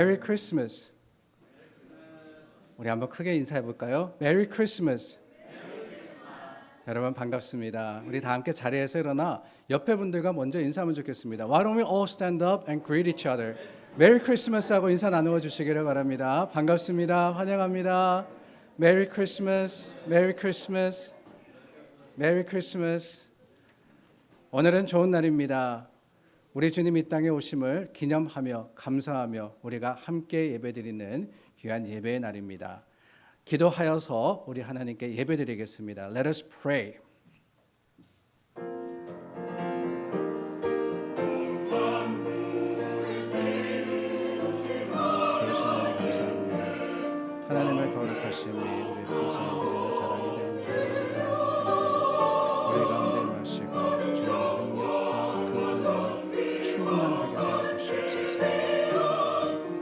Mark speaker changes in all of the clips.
Speaker 1: 메리 크리스마스. 우리 한번 크게 인사해 볼까요? 메리 크리스마스. 여러분 반갑습니다. 우리 다 함께 자리에서 일어나 옆에 분들과 먼저 인사하면 좋겠습니다. Why don't we all stand up and greet each other? 메리 크리스마스 하고 인사 나누어 주시기를 바랍니다. 반갑습니다. 환영합니다. 메리 크리스마스. 메리 크리스마스. 메리 크리스마스. 오늘은 좋은 날입니다. 우리 주님 이 땅에 오심을 기념하며 감사하며 우리가 함께 예배드리는 귀한 예배의 날입니다. 기도하여서 우리 하나님께 예배드리겠습니다. Let us pray. 주신 하나님 감사합니다. 하나님의 거룩하심이 우리 평생 예배드리는 사랑이 되옵니다. 우리 가운데 마시고 주의 능력과 그 은혜로 충만하게 하여 주시옵소서.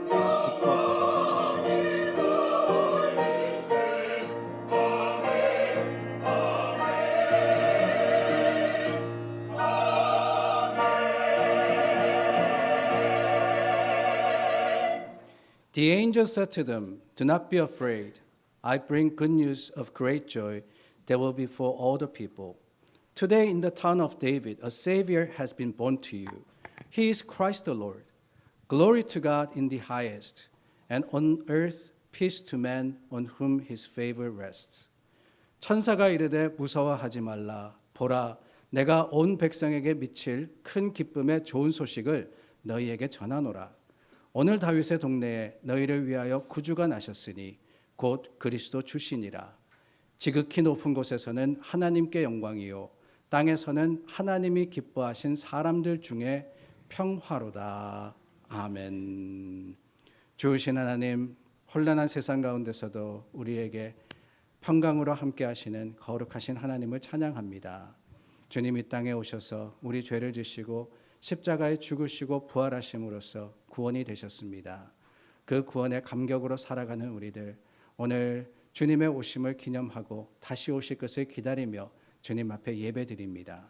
Speaker 1: 기뻐 받아 주시옵소서. The angel said to them, "Do not be afraid. I bring good news of great joy that will be for all the people. Today in the town of David, a Savior has been born to you. He is Christ the Lord. Glory to God in the highest, and on earth peace to men on whom his favor rests." 천사가 이르되 무서워하지 말라. 보라, 내가 온 백성에게 미칠 큰 기쁨의 좋은 소식을 너희에게 전하노라. 오늘 다윗의 동네에 너희를 위하여 구주가 나셨으니 곧 그리스도 주시니라. 지극히 높은 곳에서는 하나님께 영광이요 땅에서는 하나님이 기뻐하신 사람들 중에 평화로다. 아멘. 좋으신 하나님, 혼란한 세상 가운데서도 우리에게 평강으로 함께 하시는 거룩하신 하나님을 찬양합니다. 주님 이 땅에 오셔서 우리 죄를 지시고 십자가에 죽으시고 부활하심으로써 구원이 되셨습니다. 그 구원의 감격으로 살아가는 우리들, 오늘 주님의 오심을 기념하고 다시 오실 것을 기다리며 주님 앞에 예배드립니다.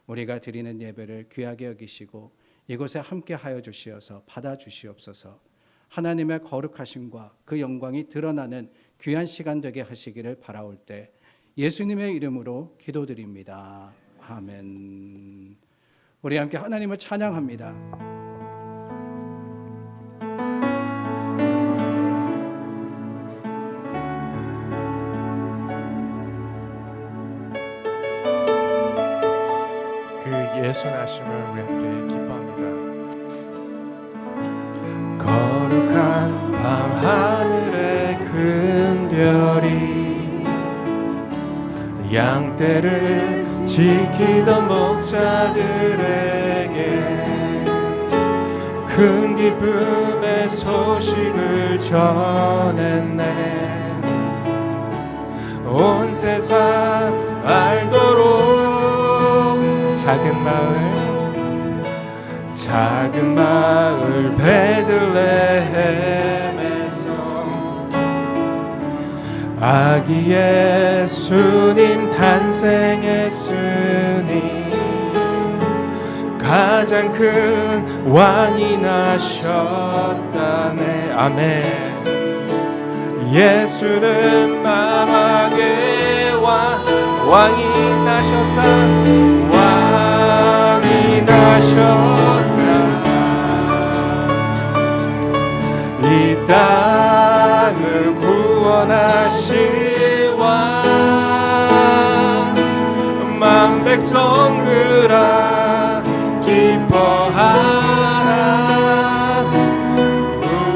Speaker 1: 우리가 드리는 예배를 귀하게 여기시고 이곳에 함께 하여 주시어서 받아 주시옵소서. 하나님의 거룩하심과 그 영광이 드러나는 귀한 시간 되게 하시기를 바라올 때 예수님의 이름으로 기도드립니다. 아멘. 우리 함께 하나님을 찬양합니다.
Speaker 2: 그 예수 나심을 우리 함께 기뻐합니다. 거룩한 밤 하늘의 큰 별이 양떼를 지키던 목자들에게 큰 기쁨의 소식을 전했네. 온 세상 알도록 작은 마을 베들레헴에서 아기 예수님 탄생했으니 가장 큰 왕이 나셨다네. 아멘. 예수는 만왕의 왕이 나셨다. 왕이 나셨다. 이 땅을 구원하실 왕, 만 백성들아 기뻐하라.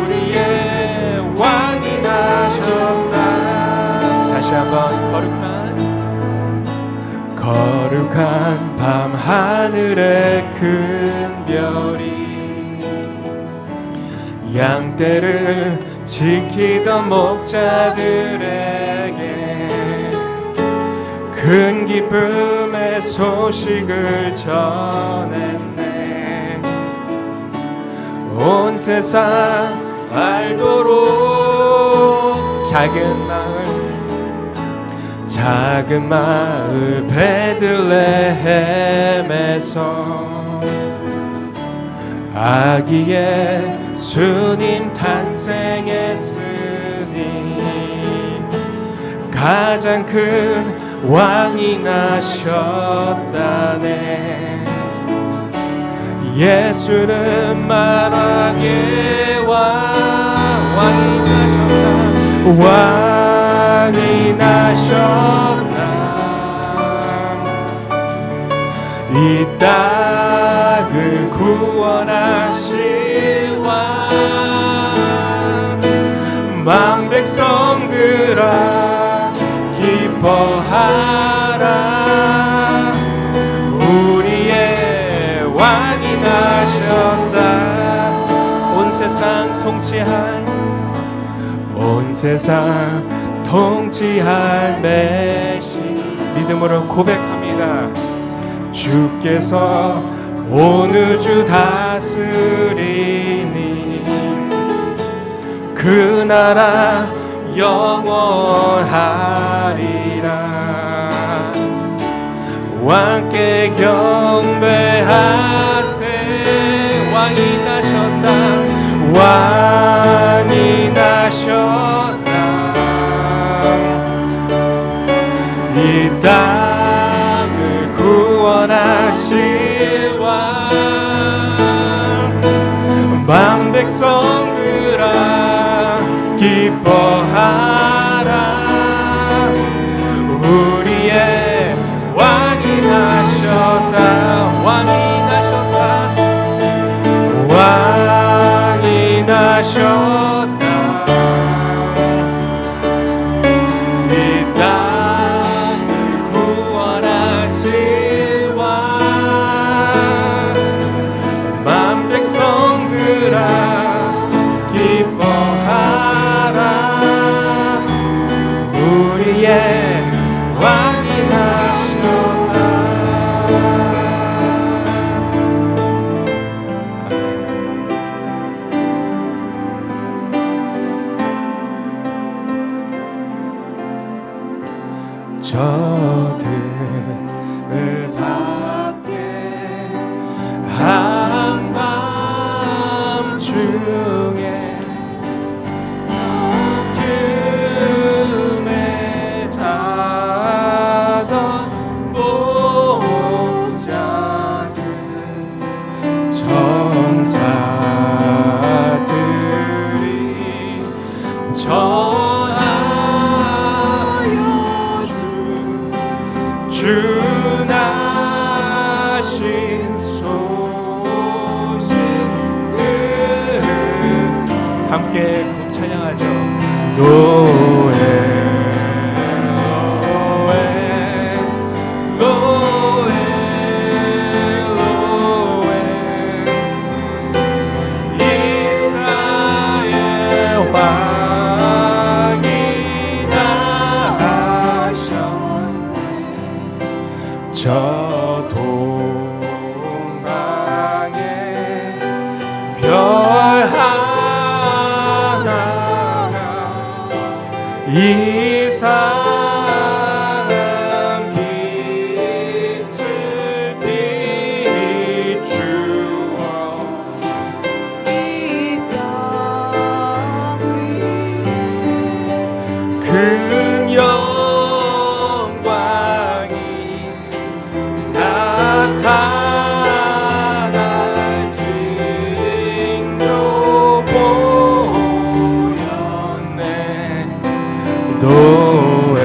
Speaker 2: 우리의 왕이 나셨다. 다시 한번 거룩한 밤 하늘의 큰 별이 양떼를 지키던 목자들에게 큰 기쁨의 소식을 전했네. 온 세상 알도록 작은 마을 베들레헴에서 아기 예수님 탄생했으니 가장 큰 왕이 나셨다네. 예수는 만왕의 왕이 나셨다. 왕이 나셨다. 이 땅을 구원하실 왕. 만 백성들아 기뻐하라. 우리의 왕이 나셨다. 온 세상 통치할 메시. 믿음으로 고백합니다. 주께서 온 우주 다스리니 그 나라 영원하리라. 왕께 경배하세. 왕이 나셨다. 왕이 나셨다. 이 땅을 구원하실 왕. 만 백성들아 기뻐하라. 우리의 왕이 나셨다. 왕이 나셨다. 왕이 나셨다. 이 땅을 구원하실 왕. 만 백성들아 기뻐하라. 우리의 왕이 나셨다. 저들을 밖에 한밤중에 어둠에 자던 목자들 천사들이 전하여 주 나신 소식들 함께 찬양하죠. 노에 노에 노에 이스라엘 왕이 나셨네. 저 동방에 별 하나가 이 사람 빛을 비추어 이 땅 위에 큰 영광이 나타날 징조 보였네. 노에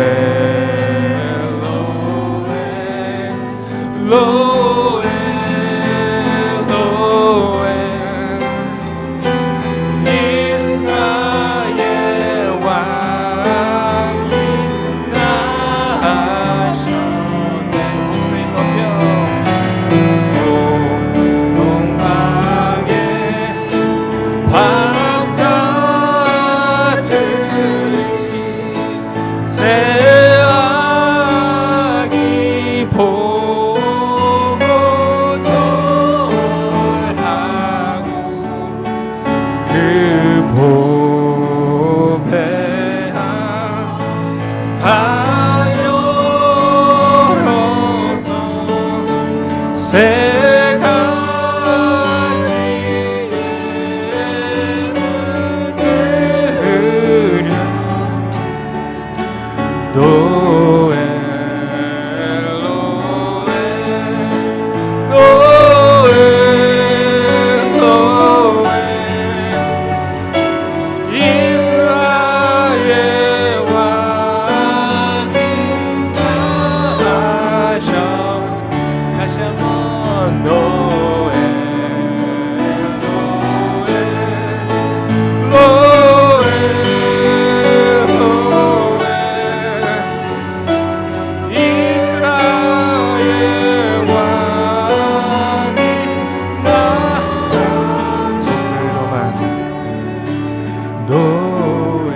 Speaker 2: 노엘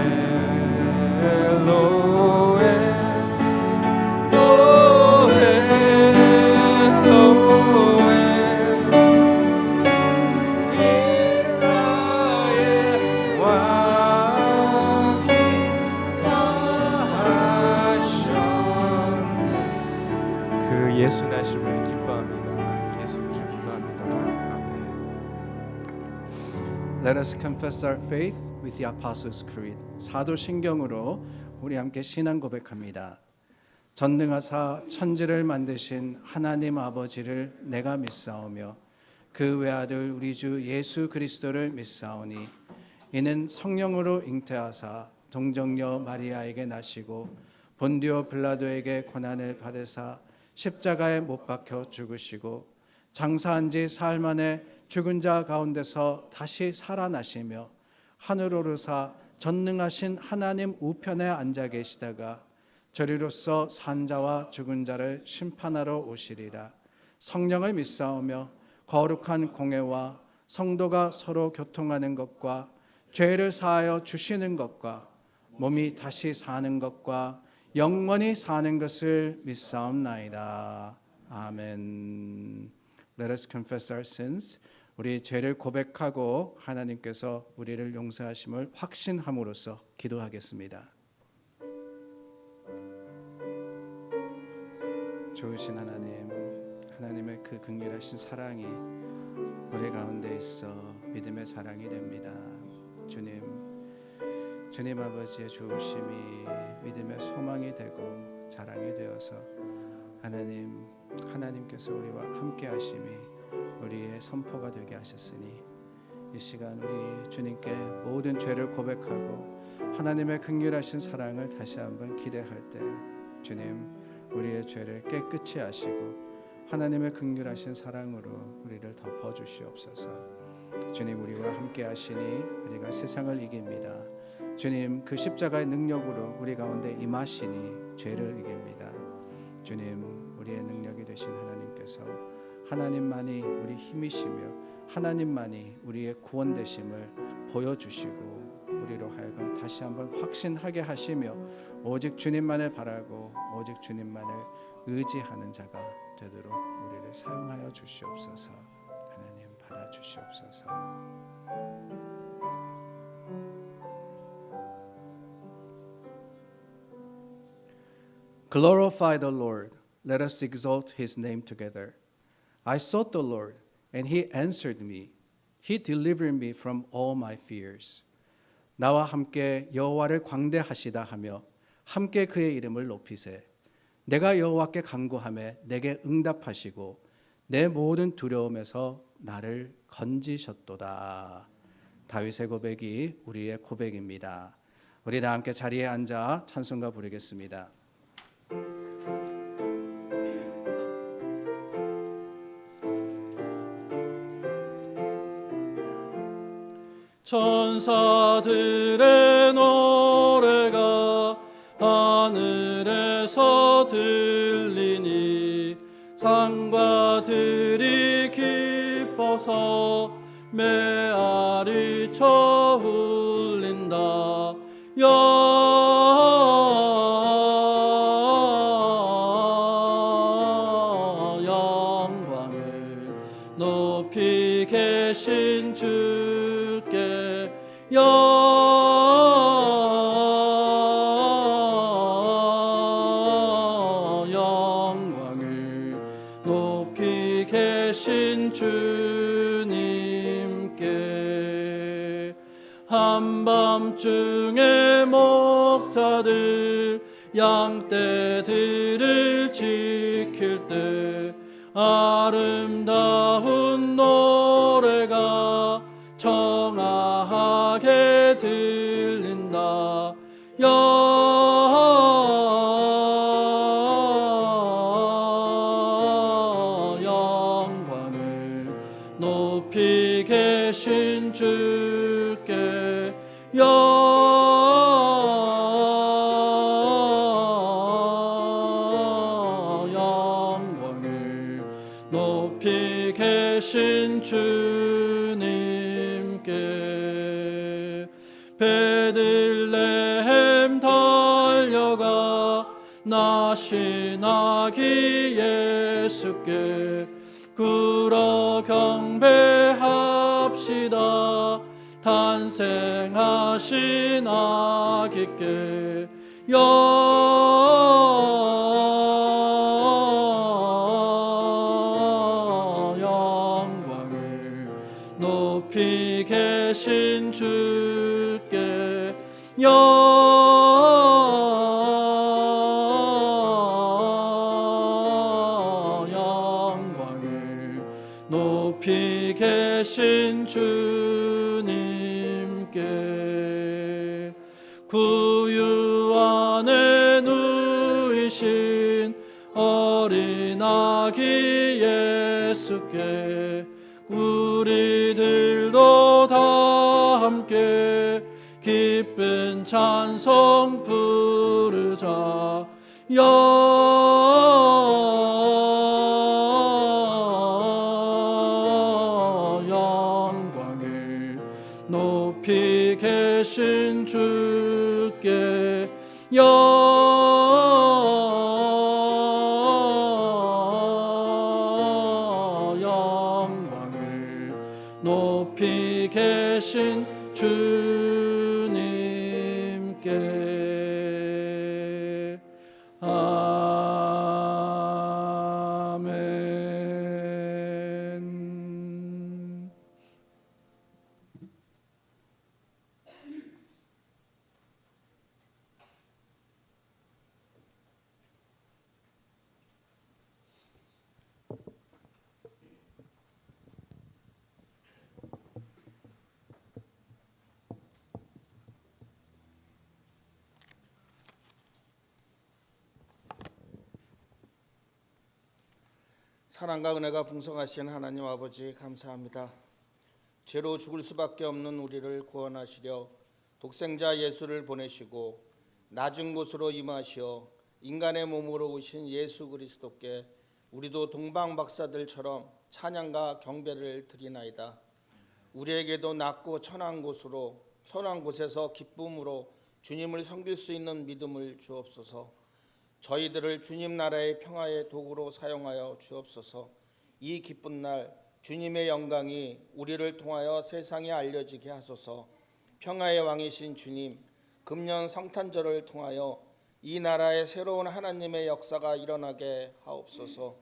Speaker 2: 노엘 노엘 노엘 이스라엘 왕이 나셨네. 그 예수 나심을 기뻐합니다. 예수 나심을 기뻐합니다. 아멘.
Speaker 1: Let us confess our faith with the Apostles' Creed. 사도신경으로 우리 함께 신앙 고백합니다. 전능하사 천지를 만드신 하나님 아버지를 내가 믿사오며 그 외아들 우리 주 예수 그리스도를 믿사오니 이는 성령으로 잉태하사 동정녀 마리아에게 나시고 본디오 빌라도에게 고난을 받으사 십자가에 못 박혀 죽으시고 장사한 지 사흘 만에 죽은 자 가운데서 다시 살아나시며 하늘 오르사 전능하신 하나님 우편에 앉아 계시다가 저리로서 산 자와 죽은 자를 심판하러 오시리라. 성령을 믿사오며 거룩한 공회와 성도가 서로 교통하는 것과 죄를 사하여 주시는 것과 몸이 다시 사는 것과 영원히 사는 것을 믿사옵나이다. 아멘. Let us confess our sins. 우리 죄를 고백하고 하나님께서 우리를 용서하심을 확신함으로써 기도하겠습니다. 좋으신 하나님, 하나님의 그 긍휼하신 사랑이 우리 가운데 있어 믿음의 자랑이 됩니다. 주님 아버지의 좋으심이 믿음의 소망이 되고 자랑이 되어서 하나님께서 우리와 함께 하심이 우리의 선포가 되게 하셨으니 이 시간 우리 주님께 모든 죄를 고백하고 하나님의 긍휼하신 사랑을 다시 한번 기대할 때 주님 우리의 죄를 깨끗이 하시고 하나님의 긍휼하신 사랑으로 우리를 덮어 주시옵소서. 주님 우리와 함께 하시니 우리가 세상을 이깁니다. 주님 그 십자가의 능력으로 우리 가운데 임하시니 죄를 이깁니다. 주님 우리의 능력이 되신 하나님께서 하나님만이 우리 힘이시며 하나님만이 우리의 구원 되심을 보여주시고 우리로 하여금 다시 한번 확신하게 하시며 오직 주님만을 바라고 오직 주님만을 의지하는 자가 되도록 우리를 사용하여 주시옵소서. 하나님 받아 주시옵소서. Glorify the Lord. Let us exalt his name together. I sought the Lord, and he answered me. He delivered me from all my fears. 나와 함께 여호와를 광대하시다 하며 함께 그의 이름을 높이세. 내가 여호와께 간구하매 내게 응답하시고 내 모든 두려움에서 나를 건지셨도다. 다윗의 고백이 우리의 고백입니다. 우리 다 함께 자리에 앉아 찬송가 부르겠습니다. 천사들의 노래가 하늘에서 들리니 산과 들이 기뻐서 메아리 쳐 울린다. 영광을 높이 계신 주께 영광을 높이 계신 주님께 한밤중에 목자들 양떼들을 지킬 때 아름다운 노래가 청아하게 들린다. 영광을 높이 계신 주께 영광을 높이 계신 주님께
Speaker 3: 베들레헴 달려가 나신 아기 예수께 굴어 경배합시다. 탄생하신 아기께 영광을 높이 계신 주께 영광을 높이 계신 주님께 구유 안에 누이신 어린 아기 예수께 우리들도 다 함께 기쁜 찬송 부르자. 영광을 높이 계신 주께 영광을 높이 계신 주님께 아멘.
Speaker 4: 사랑과 은혜가 풍성하신 하나님 아버지 감사합니다. 죄로 죽을 수밖에 없는 우리를 구원하시려 독생자 예수를 보내시고 낮은 곳으로 임하시어 인간의 몸으로 오신 예수 그리스도께 우리도 동방박사들처럼 찬양과 경배를 드리나이다. 우리에게도 낮고 선한 곳에서 기쁨으로 주님을 섬길 수 있는 믿음을 주옵소서. 저희들을 주님 나라의 평화의 도구로 사용하여 주옵소서. 이 기쁜 날 주님의 영광이 우리를 통하여 세상에 알려지게 하소서. 평화의 왕이신 주님, 금년 성탄절을 통하여 이 나라에 새로운 하나님의 역사가 일어나게 하옵소서.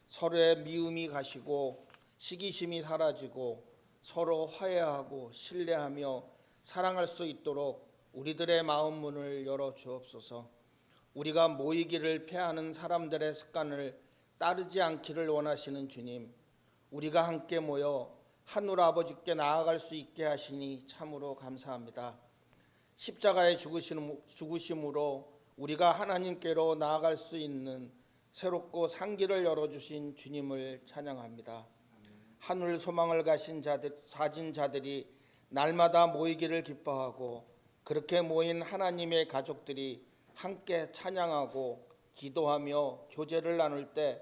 Speaker 4: 서로의 미움이 가시고 시기심이 사라지고 서로 화해하고 신뢰하며 사랑할 수 있도록 우리들의 마음 문을 열어 주옵소서. 우리가 모이기를 패하는 사람들의 습관을 따르지 않기를 원하시는 주님, 우리가 함께 모여 하늘 아버지께 나아갈 수 있게 하시니 참으로 감사합니다. 십자가의 죽으심으로 우리가 하나님께로 나아갈 수 있는 새롭고 상기를 열어주신 주님을 찬양합니다. 하늘 소망을 가진 자들이 날마다 모이기를 기뻐하고 그렇게 모인 하나님의 가족들이 함께 찬양하고 기도하며 교제를 나눌 때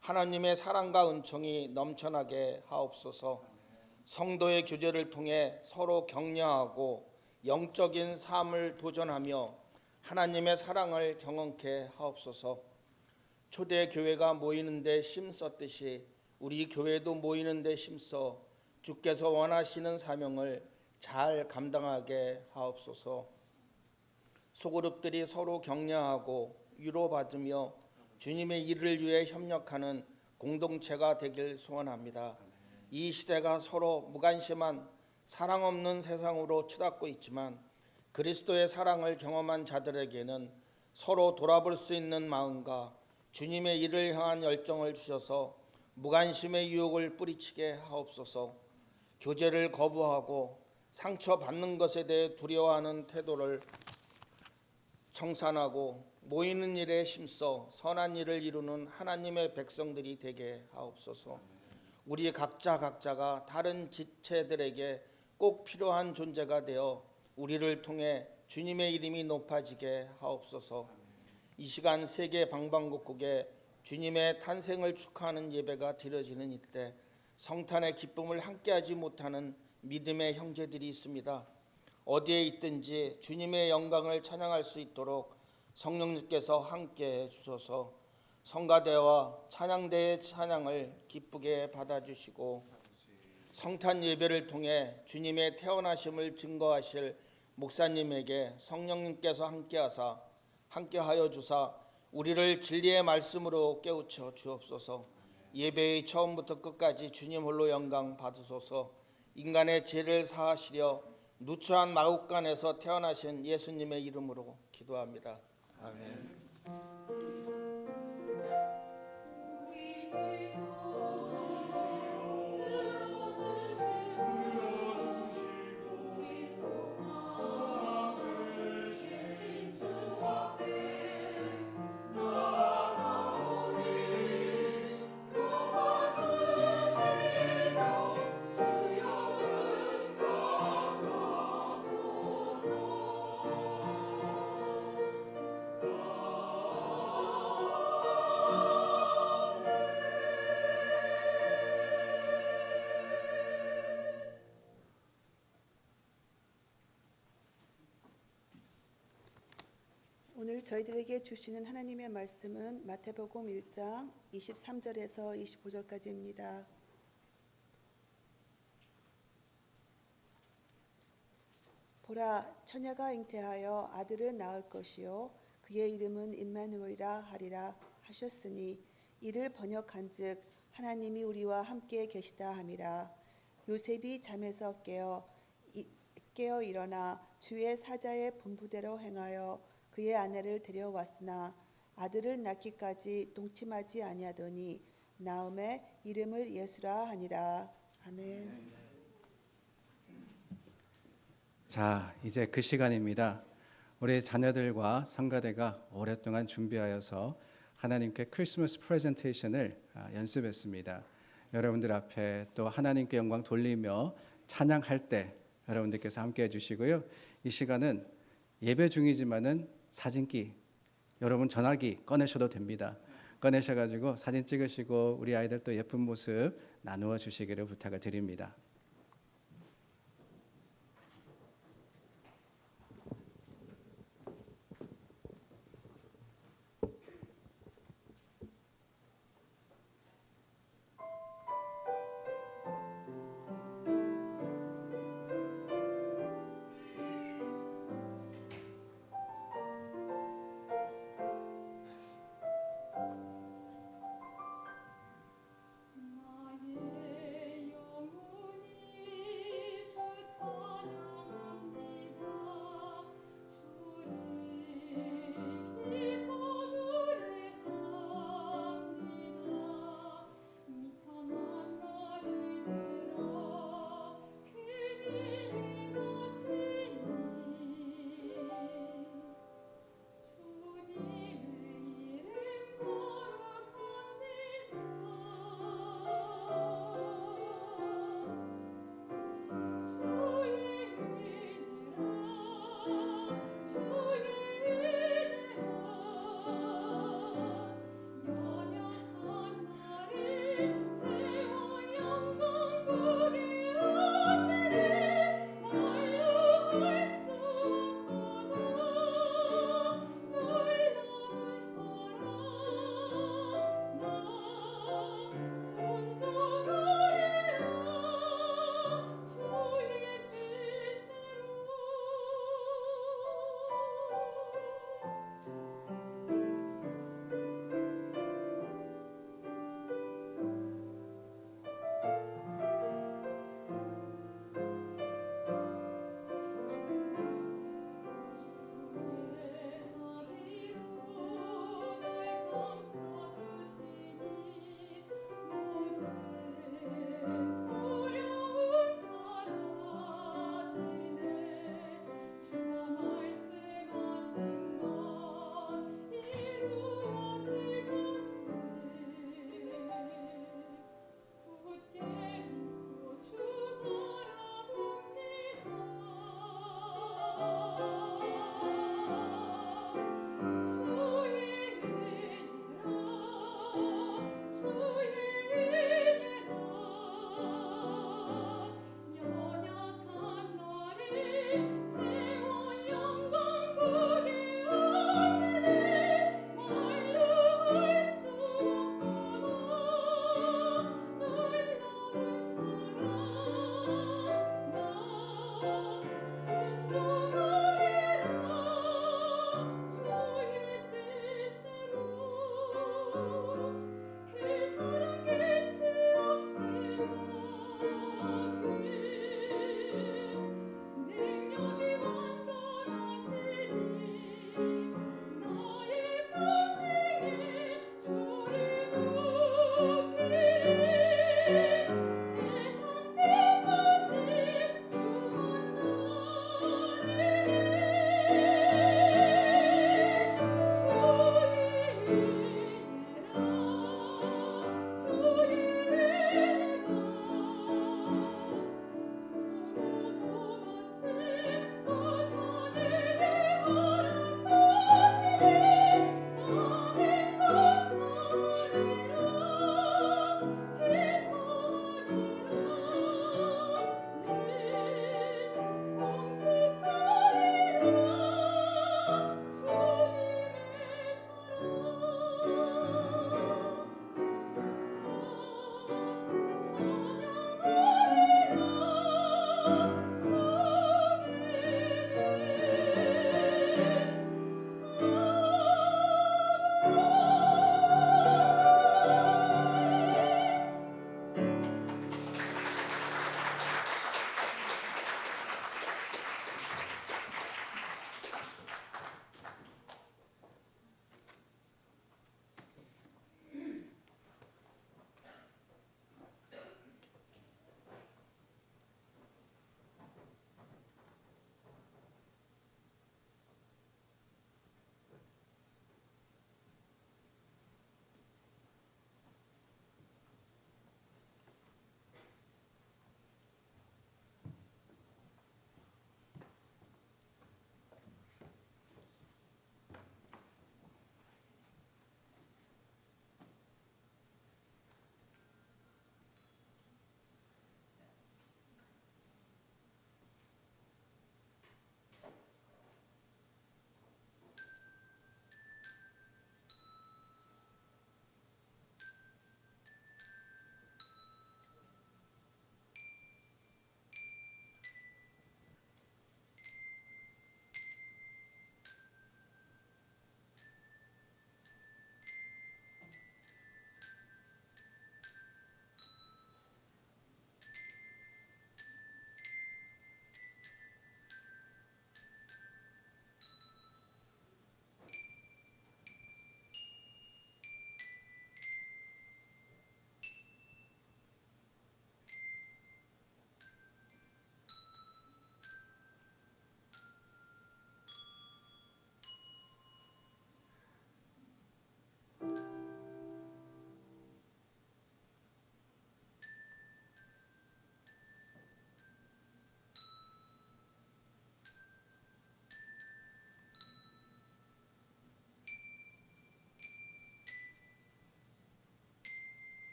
Speaker 4: 하나님의 사랑과 은총이 넘쳐나게 하옵소서. 성도의 교제를 통해 서로 격려하고 영적인 삶을 도전하며 하나님의 사랑을 경험케 하옵소서. 초대 교회가 모이는 데 힘썼듯이 우리 교회도 모이는 데 힘써 주께서 원하시는 사명을 잘 감당하게 하옵소서. 소그룹들이 서로 격려하고 위로받으며 주님의 일을 위해 협력하는 공동체가 되길 소원합니다. 이 시대가 서로 무관심한 사랑 없는 세상으로 치닫고 있지만 그리스도의 사랑을 경험한 자들에게는 서로 돌아볼 수 있는 마음과 주님의 일을 향한 열정을 주셔서 무관심의 유혹을 뿌리치게 하옵소서. 교제를 거부하고 상처받는 것에 대해 두려워하는 태도를 청산하고 모이는 일에 힘써 선한 일을 이루는 하나님의 백성들이 되게 하옵소서. 우리 각자가 다른 지체들에게 꼭 필요한 존재가 되어 우리를 통해 주님의 이름이 높아지게 하옵소서. 이 시간 세계 방방곡곡에 주님의 탄생을 축하하는 예배가 드려지는 이때 성탄의 기쁨을 함께하지 못하는 믿음의 형제들이 있습니다. 어디에 있든지 주님의 영광을 찬양할 수 있도록 성령님께서 함께해 주소서. 성가대와 찬양대의 찬양을 기쁘게 받아주시고 성탄 예배를 통해 주님의 태어나심을 증거하실 목사님에게 성령님께서 함께하여 주사 우리를 진리의 말씀으로 깨우쳐 주옵소서. 예배의 처음부터 끝까지 주님 홀로 영광 받으소서. 인간의 죄를 사하시려 누추한 마국간에서 태어나신 예수님의 이름으로 기도합니다. 아멘.
Speaker 5: 오늘 저희들에게 주시는 하나님의 말씀은 마태복음 1장 23절에서 25절까지입니다. 보라, 처녀가 잉태하여 아들을 낳을 것이요 그의 이름은 임마누엘이라 하리라 하셨으니 이를 번역한즉 하나님이 우리와 함께 계시다 함이라. 요셉이 잠에서 깨어 일어나 주의 사자의 분부대로 행하여 그의 아내를 데려왔으나 아들을 낳기까지 동침하지 아니하더니 나음에 이름을 예수라 하니라. 아멘.
Speaker 1: 자, 이제 그 시간입니다. 우리 자녀들과 성가대가 오랫동안 준비하여서 하나님께 크리스마스 프레젠테이션을 연습했습니다. 여러분들 앞에 또 하나님께 영광 돌리며 찬양할 때 여러분들께서 함께 해주시고요. 이 시간은 예배 중이지만은 사진기, 여러분 전화기 꺼내셔도 됩니다. 꺼내셔가지고 사진 찍으시고 우리 아이들 또 예쁜 모습 나누어 주시기를 부탁을 드립니다.
Speaker 6: 나의 영혼이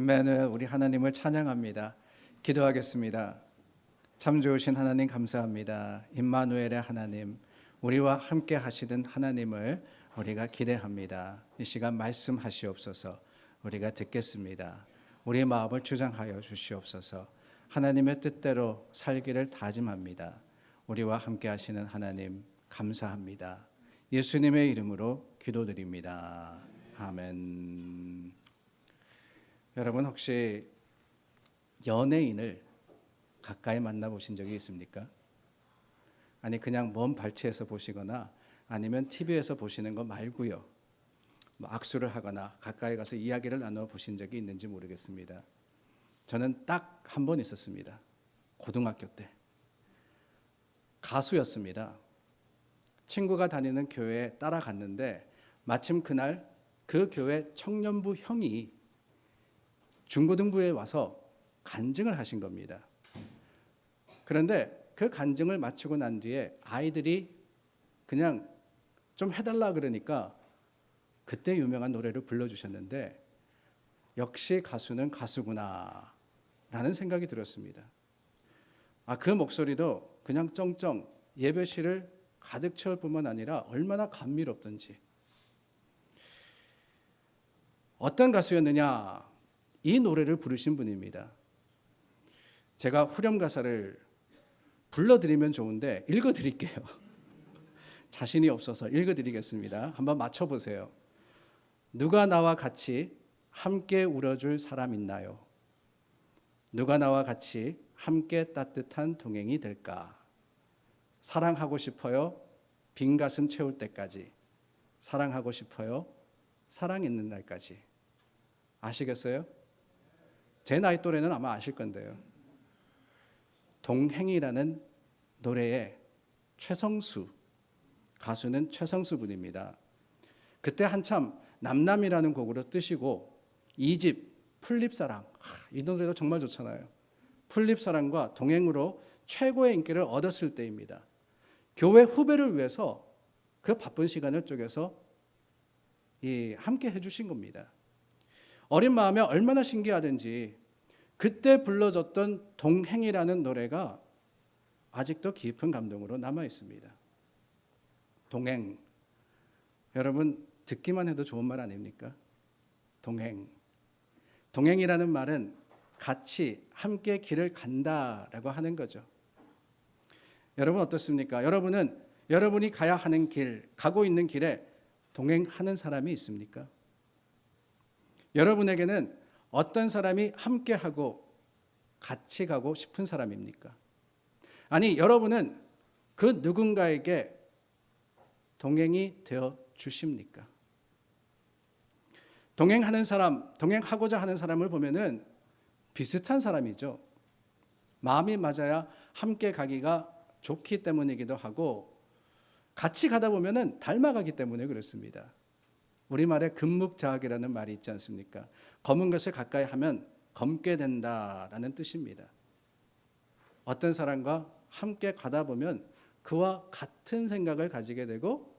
Speaker 1: 임마누엘, 우리 하나님을 찬양합니다. 기도하겠습니다. 참 좋으신 하나님 감사합니다. 임마누엘의 하나님, 우리와 함께 하시던 하나님을 우리가 기대합니다. 이 시간 말씀하시옵소서. 우리가 듣겠습니다. 우리의 마음을 주장하여 주시옵소서. 하나님의 뜻대로 살기를 다짐합니다. 우리와 함께 하시는 하나님 감사합니다. 예수님의 이름으로 기도드립니다. 아멘. 여러분 혹시 연예인을 가까이 만나보신 적이 있습니까? 아니 그냥 먼 발치에서 보시거나 아니면 TV에서 보시는 거 말고요. 뭐 악수를 하거나 가까이 가서 이야기를 나눠보신 적이 있는지 모르겠습니다. 저는 딱 한 번 있었습니다. 고등학교 때. 가수였습니다. 친구가 다니는 교회에 따라갔는데 마침 그날 그 교회 청년부 형이 중고등부에 와서 간증을 하신 겁니다. 그런데 그 간증을 마치고 난 뒤에 아이들이 그냥 좀 해달라 그러니까 그때 유명한 노래를 불러주셨는데 역시 가수는 가수구나 라는 생각이 들었습니다. 그 목소리도 그냥 쩡쩡 예배실을 가득 채울 뿐만 아니라 얼마나 감미롭던지. 어떤 가수였느냐? 이 노래를 부르신 분입니다. 제가 후렴 가사를 불러드리면 좋은데 읽어드릴게요. 자신이 없어서 읽어드리겠습니다. 한번 맞춰보세요. 누가 나와 같이 함께 울어줄 사람 있나요? 누가 나와 같이 함께 따뜻한 동행이 될까? 사랑하고 싶어요. 빈 가슴 채울 때까지. 사랑하고 싶어요. 사랑 있는 날까지. 아시겠어요? 제 나이 또래는 아마 아실 건데요. 동행이라는 노래의 최성수, 가수는 최성수 분입니다. 그때 한참 남남이라는 곡으로 뜨시고 2집 풀립사랑, 이 노래가 정말 좋잖아요. 풀립사랑과 동행으로 최고의 인기를 얻었을 때입니다. 교회 후배를 위해서 그 바쁜 시간을 쪼개서 함께 해주신 겁니다. 어린 마음에 얼마나 신기하든지 그때 불러줬던 동행이라는 노래가 아직도 깊은 감동으로 남아 있습니다. 동행, 여러분 듣기만 해도 좋은 말 아닙니까? 동행. 동행이라는 말은 같이 함께 길을 간다라고 하는 거죠. 여러분 어떻습니까? 여러분은 여러분이 가야 하는 길, 가고 있는 길에 동행하는 사람이 있습니까? 여러분에게는 어떤 사람이 함께하고 같이 가고 싶은 사람입니까? 아니, 여러분은 그 누군가에게 동행이 되어 주십니까? 동행하는 사람, 동행하고자 하는 사람을 보면은 비슷한 사람이죠. 마음이 맞아야 함께 가기가 좋기 때문이기도 하고 같이 가다 보면은 닮아가기 때문에 그렇습니다. 우리말에 금묵자학이라는 말이 있지 않습니까? 검은 것을 가까이 하면 검게 된다라는 뜻입니다. 어떤 사람과 함께 가다 보면 그와 같은 생각을 가지게 되고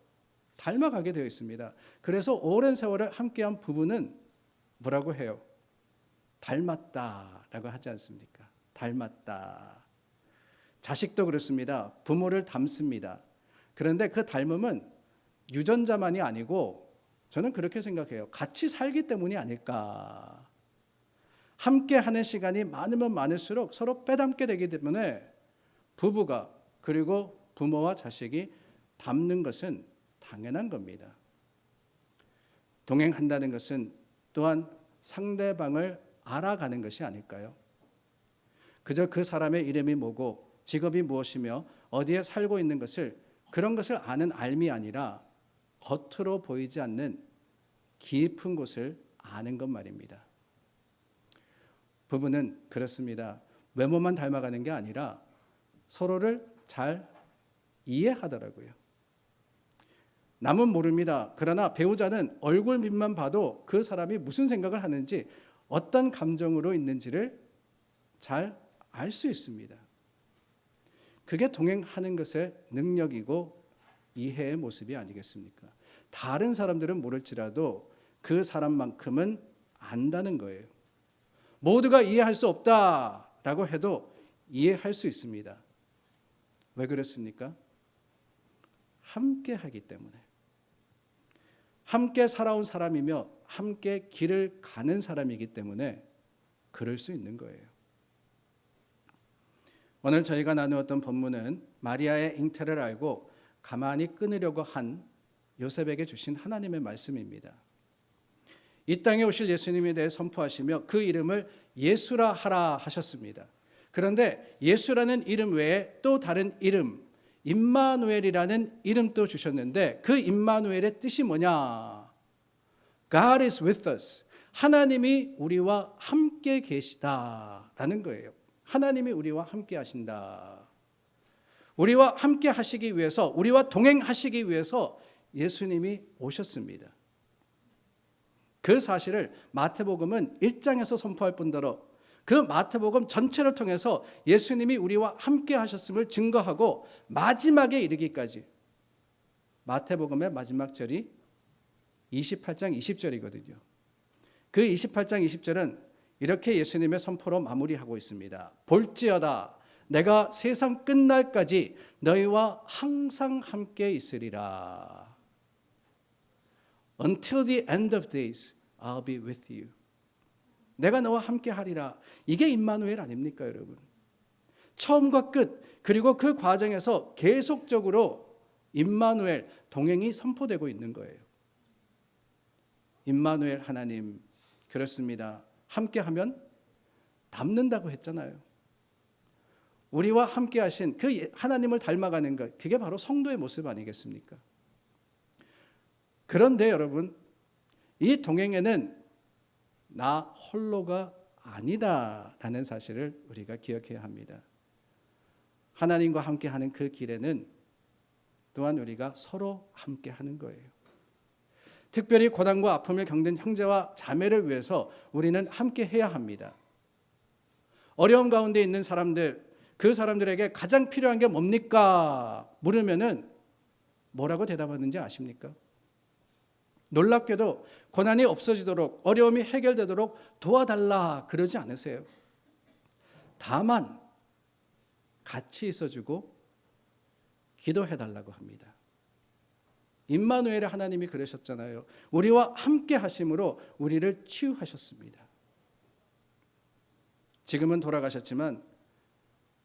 Speaker 1: 닮아가게 되어 있습니다. 그래서 오랜 세월을 함께한 부부는 뭐라고 해요? 닮았다라고 하지 않습니까? 닮았다. 자식도 그렇습니다. 부모를 닮습니다. 그런데 그 닮음은 유전자만이 아니고 저는 그렇게 생각해요. 같이 살기 때문이 아닐까. 함께 하는 시간이 많으면 많을수록 서로 빼닮게 되기 때문에 부부가 그리고 부모와 자식이 닮는 것은 당연한 겁니다. 동행한다는 것은 또한 상대방을 알아가는 것이 아닐까요? 그저 그 사람의 이름이 뭐고 직업이 무엇이며 어디에 살고 있는 것을 그런 것을 아는 알미 아니라 겉으로 보이지 않는 깊은 곳을 아는 것 말입니다. 부부는 그렇습니다. 외모만 닮아가는 게 아니라 서로를 잘 이해하더라고요. 남은 모릅니다. 그러나 배우자는 얼굴 밑만 봐도 그 사람이 무슨 생각을 하는지 어떤 감정으로 있는지를 잘 알 수 있습니다. 그게 동행하는 것의 능력이고 이해의 모습이 아니겠습니까? 다른 사람들은 모를지라도 그 사람만큼은 안다는 거예요. 모두가 이해할 수 없다라고 해도 이해할 수 있습니다. 왜 그렇습니까? 함께 하기 때문에. 함께 살아온 사람이며 함께 길을 가는 사람이기 때문에 그럴 수 있는 거예요. 오늘 저희가 나누었던 본문은 마리아의 잉태를 알고 가만히 끊으려고 한 요셉에게 주신 하나님의 말씀입니다. 이 땅에 오실 예수님에 대해 선포하시며 그 이름을 예수라 하라 하셨습니다. 그런데 예수라는 이름 외에 또 다른 이름, 임마누엘이라는 이름도 주셨는데 그 임마누엘의 뜻이 뭐냐? God is with us. 하나님이 우리와 함께 계시다라는 거예요. 하나님이 우리와 함께 하신다. 우리와 함께 하시기 위해서, 우리와 동행하시기 위해서 예수님이 오셨습니다. 그 사실을 마태복음은 1장에서 선포할 뿐더러 그 마태복음 전체를 통해서 예수님이 우리와 함께 하셨음을 증거하고 마지막에 이르기까지, 마태복음의 마지막 절이 28장 20절이거든요. 그 28장 20절은 이렇게 예수님의 선포로 마무리하고 있습니다. 볼지어다 내가 세상 끝날까지 너희와 항상 함께 있으리라. Until the end of days, I'll be with you. 내가 너와 함께 하리라. 이게 임마누엘 아닙니까, 여러분? 처음과 끝, 그리고 그 과정에서 계속적으로 임마누엘, 동행이 선포되고 있는 거예요. 임마누엘 하나님, 그렇습니다. 함께 하면 닮는다고 했잖아요. 우리와 함께 하신 그 하나님을 닮아가는 것, 그게 바로 성도의 모습 아니겠습니까? 그런데 여러분, 이 동행에는 나 홀로가 아니다라는 사실을 우리가 기억해야 합니다. 하나님과 함께하는 그 길에는 또한 우리가 서로 함께하는 거예요. 특별히 고난과 아픔을 겪는 형제와 자매를 위해서 우리는 함께해야 합니다. 어려움 가운데 있는 사람들, 그 사람들에게 가장 필요한 게 뭡니까? 물으면은 뭐라고 대답하는지 아십니까? 놀랍게도 고난이 없어지도록, 어려움이 해결되도록 도와달라 그러지 않으세요. 다만 같이 있어주고 기도해달라고 합니다. 임마누엘의 하나님이 그러셨잖아요. 우리와 함께 하심으로 우리를 치유하셨습니다. 지금은 돌아가셨지만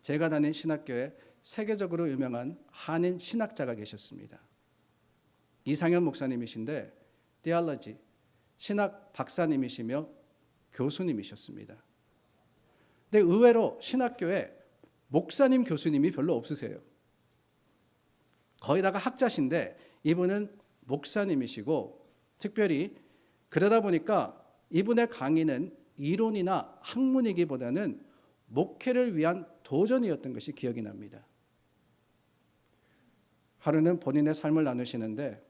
Speaker 1: 제가 다닌 신학교에 세계적으로 유명한 한인 신학자가 계셨습니다. 이상현 목사님이신데 theology, 신학 박사님이시며 교수님이셨습니다. 근데 의외로 신학교에 목사님 교수님이 별로 없으세요. 거의 다가 학자신데 이분은 목사님이시고, 특별히 그러다 보니까 이분의 강의는 이론이나 학문이기보다는 목회를 위한 도전이었던 것이 기억이 납니다. 하루는 본인의 삶을 나누시는데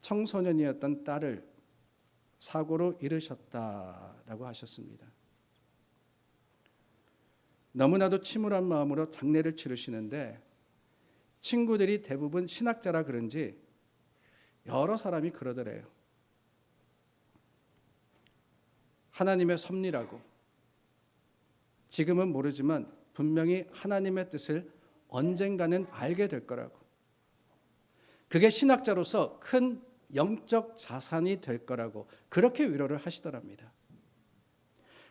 Speaker 1: 청소년이었던 딸을 사고로 잃으셨다라고 하셨습니다. 너무나도 침울한 마음으로 장례를 치르시는데 친구들이 대부분 신학자라 그런지 여러 사람이 그러더래요. 하나님의 섭리라고, 지금은 모르지만 분명히 하나님의 뜻을 언젠가는 알게 될 거라고, 그게 신학자로서 큰 영적 자산이 될 거라고 그렇게 위로를 하시더랍니다.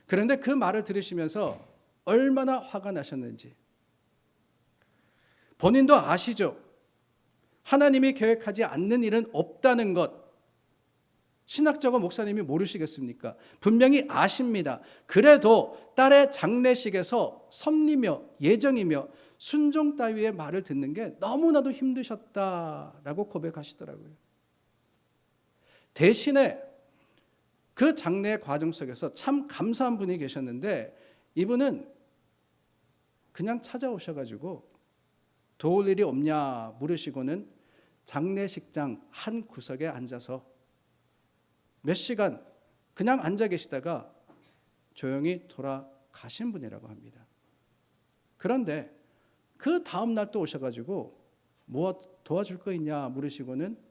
Speaker 1: 그런데 그 말을 들으시면서 얼마나 화가 나셨는지 본인도 아시죠? 하나님이 계획하지 않는 일은 없다는 것, 신학자고 목사님이 모르시겠습니까? 분명히 아십니다. 그래도 딸의 장례식에서 섭리며 예정이며 순종 따위의 말을 듣는 게 너무나도 힘드셨다라고 고백하시더라고요. 대신에 그 장례 과정 속에서 참 감사한 분이 계셨는데 이분은 그냥 찾아오셔가지고 도울 일이 없냐 물으시고는 장례식장 한 구석에 앉아서 몇 시간 그냥 앉아 계시다가 조용히 돌아가신 분이라고 합니다. 그런데 그 다음 날 또 오셔가지고 뭐 도와줄 거 있냐 물으시고는